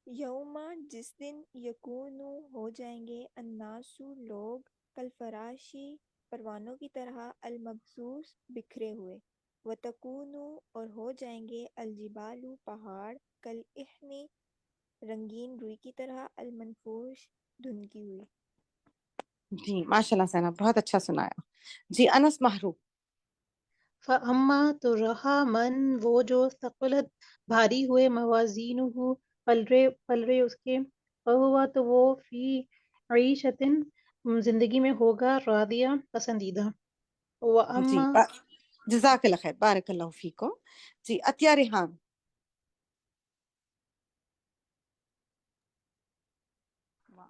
یوما، جس دن، یکون، ہو جائیں گے، الناس، لوگ، کالفراشی، پروانوں کی طرح، المبسوس، بکھرے ہوئے، وتکون، اور ہو جائیں گے، الجبال، پہاڑ، کالعہن، رنگین روئی کی طرح، المنفوش، دھنکی ہوئی. جی ماشاءاللہ زینب بہت اچھا سنایا. جی انس محروب. فاما، تو رہا من، وہ جو ثقلت، بھاری ہوئے، موازینہ، پلڑے اس کے، فہوا، تو وہ، فی عیشت، زندگی میں ہوگا، راضیہ، پسندیدہ. جی واما، جزاک اللہ خیر، بارک اللہ فیکم. جی عطیہ ریحان.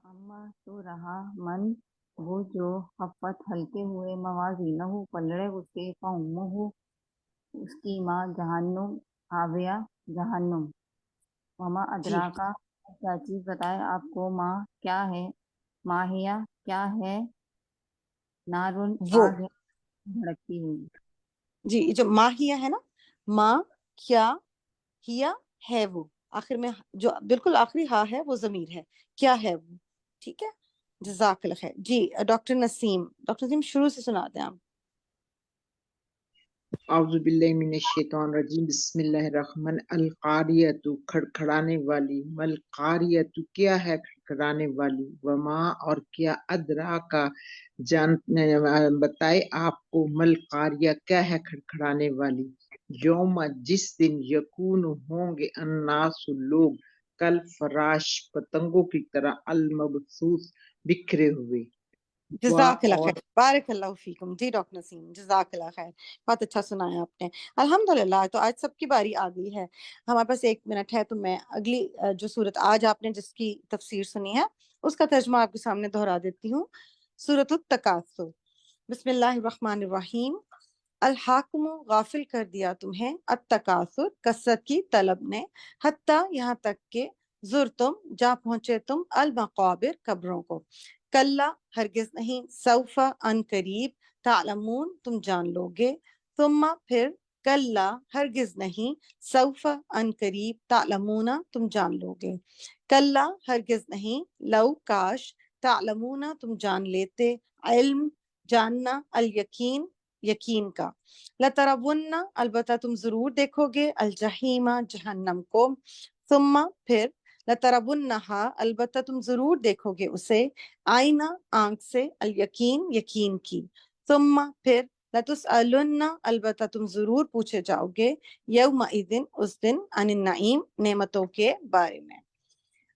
اما، تو رہا من، وہ جو خفت، ہلکے ہوئے، موازینہ، پلڑے اس کے، فامہ، اس کی ماں، جہنم، حاویہ، جہنم. وما جی ادراکا، کیا چیز بتائے آپ کو، ماں کیا ہے، ماہیہ، کیا ہے، نارن، وہ آگ ہے، بھڑکتی ہوئی. جی یہ جو ماہیہ ہے نا، ماں کیا، ہیا ہے وہ، آخر میں جو بالکل آخری ہا ہے وہ ضمیر ہے، کیا ہے وہ. ٹھیک ہے، جزاک اللہ خیر. جی ڈاکٹر نسیم شروع سے سنا دیں آپ. اعوذ باللہ من الشیطان الرجیم بسم اللہ الرحمن القاریۃ کھڑکھڑانے والی مل قاریۃ کیا ہے کھڑکھڑانے والی وما اور کیا ادرا کا جان بتائے آپ کو مل قاریہ کیا ہے کھڑکھڑانے والی یوم جس دن یکون ہوں گے الناس لوگ کل فراش پتنگوں کی طرح المبثوث بکھرے ہوئے جزاک اللہ اور خیر، بارک اللہ فیکم. جی ڈاکٹر نسیم، جزاک اللہ خیر، بہت اچھا سنایا آپ نے. الحمدللہ. تو آج سب کی باری آ گئی ہے، ہمارے پاس 1 منٹ ہے، تو میں اگلی جو صورت آج آپ نے جس کی تفسیر سنی ہے اس کا ترجمہ آپ کے سامنے دہرا دیتی ہوں. سورۃ التکاثر. بسم اللہ الرحمن الرحیم. الحاکم، غافل کر دیا تمہیں، التکاثر، کثرت کی طلب نے، حتیٰ یہاں تک کہ زرتم، جا پہنچے تم، المقابر، قبروں کو. کلا، ہرگز نہیں، سوف، ان قریب، تعلمون، تم جان لو گے، ثم، پھر، کلا، ہرگز نہیں، سوف، ان قریب، تعلمون، تم جان لو گے، کلا، ہرگز نہیں، لو، کاش، تعلمون، تم جان لیتے، علم، جاننا، الیقین، یقین کا، لترون، البتہ تم ضرور دیکھو گے، الجحیم، جہنم کو، ثم، پھر، لترونہا، البتہ تم ضرور دیکھو گے اسے، آئینہ، آنکھ سے، الیقین، یقین کی، ثم، پھر، لتسألن، البتہ تم ضرور پوچھے جاؤ گے، یومئذ، اس دن، عن النعیم، نعمتوں کے بارے میں.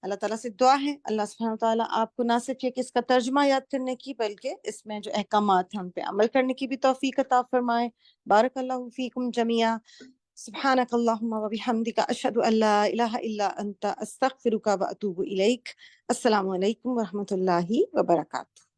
اللہ تعالیٰ سے دعا ہے اللہ سبحانہ تعالیٰ آپ کو نہ صرف یہ کہ اس کا ترجمہ یاد کرنے کی بلکہ اس میں جو احکامات ہیں ان پہ عمل کرنے کی بھی توفیق عطا فرمائے. بارک اللہ فیکم جمیعا. سبحانک اللہم و بحمدک، اشہد ان لا الہ الا انت، استغفرک و اتوب الیک. السلام علیکم و رحمۃ اللہ وبرکاتہ.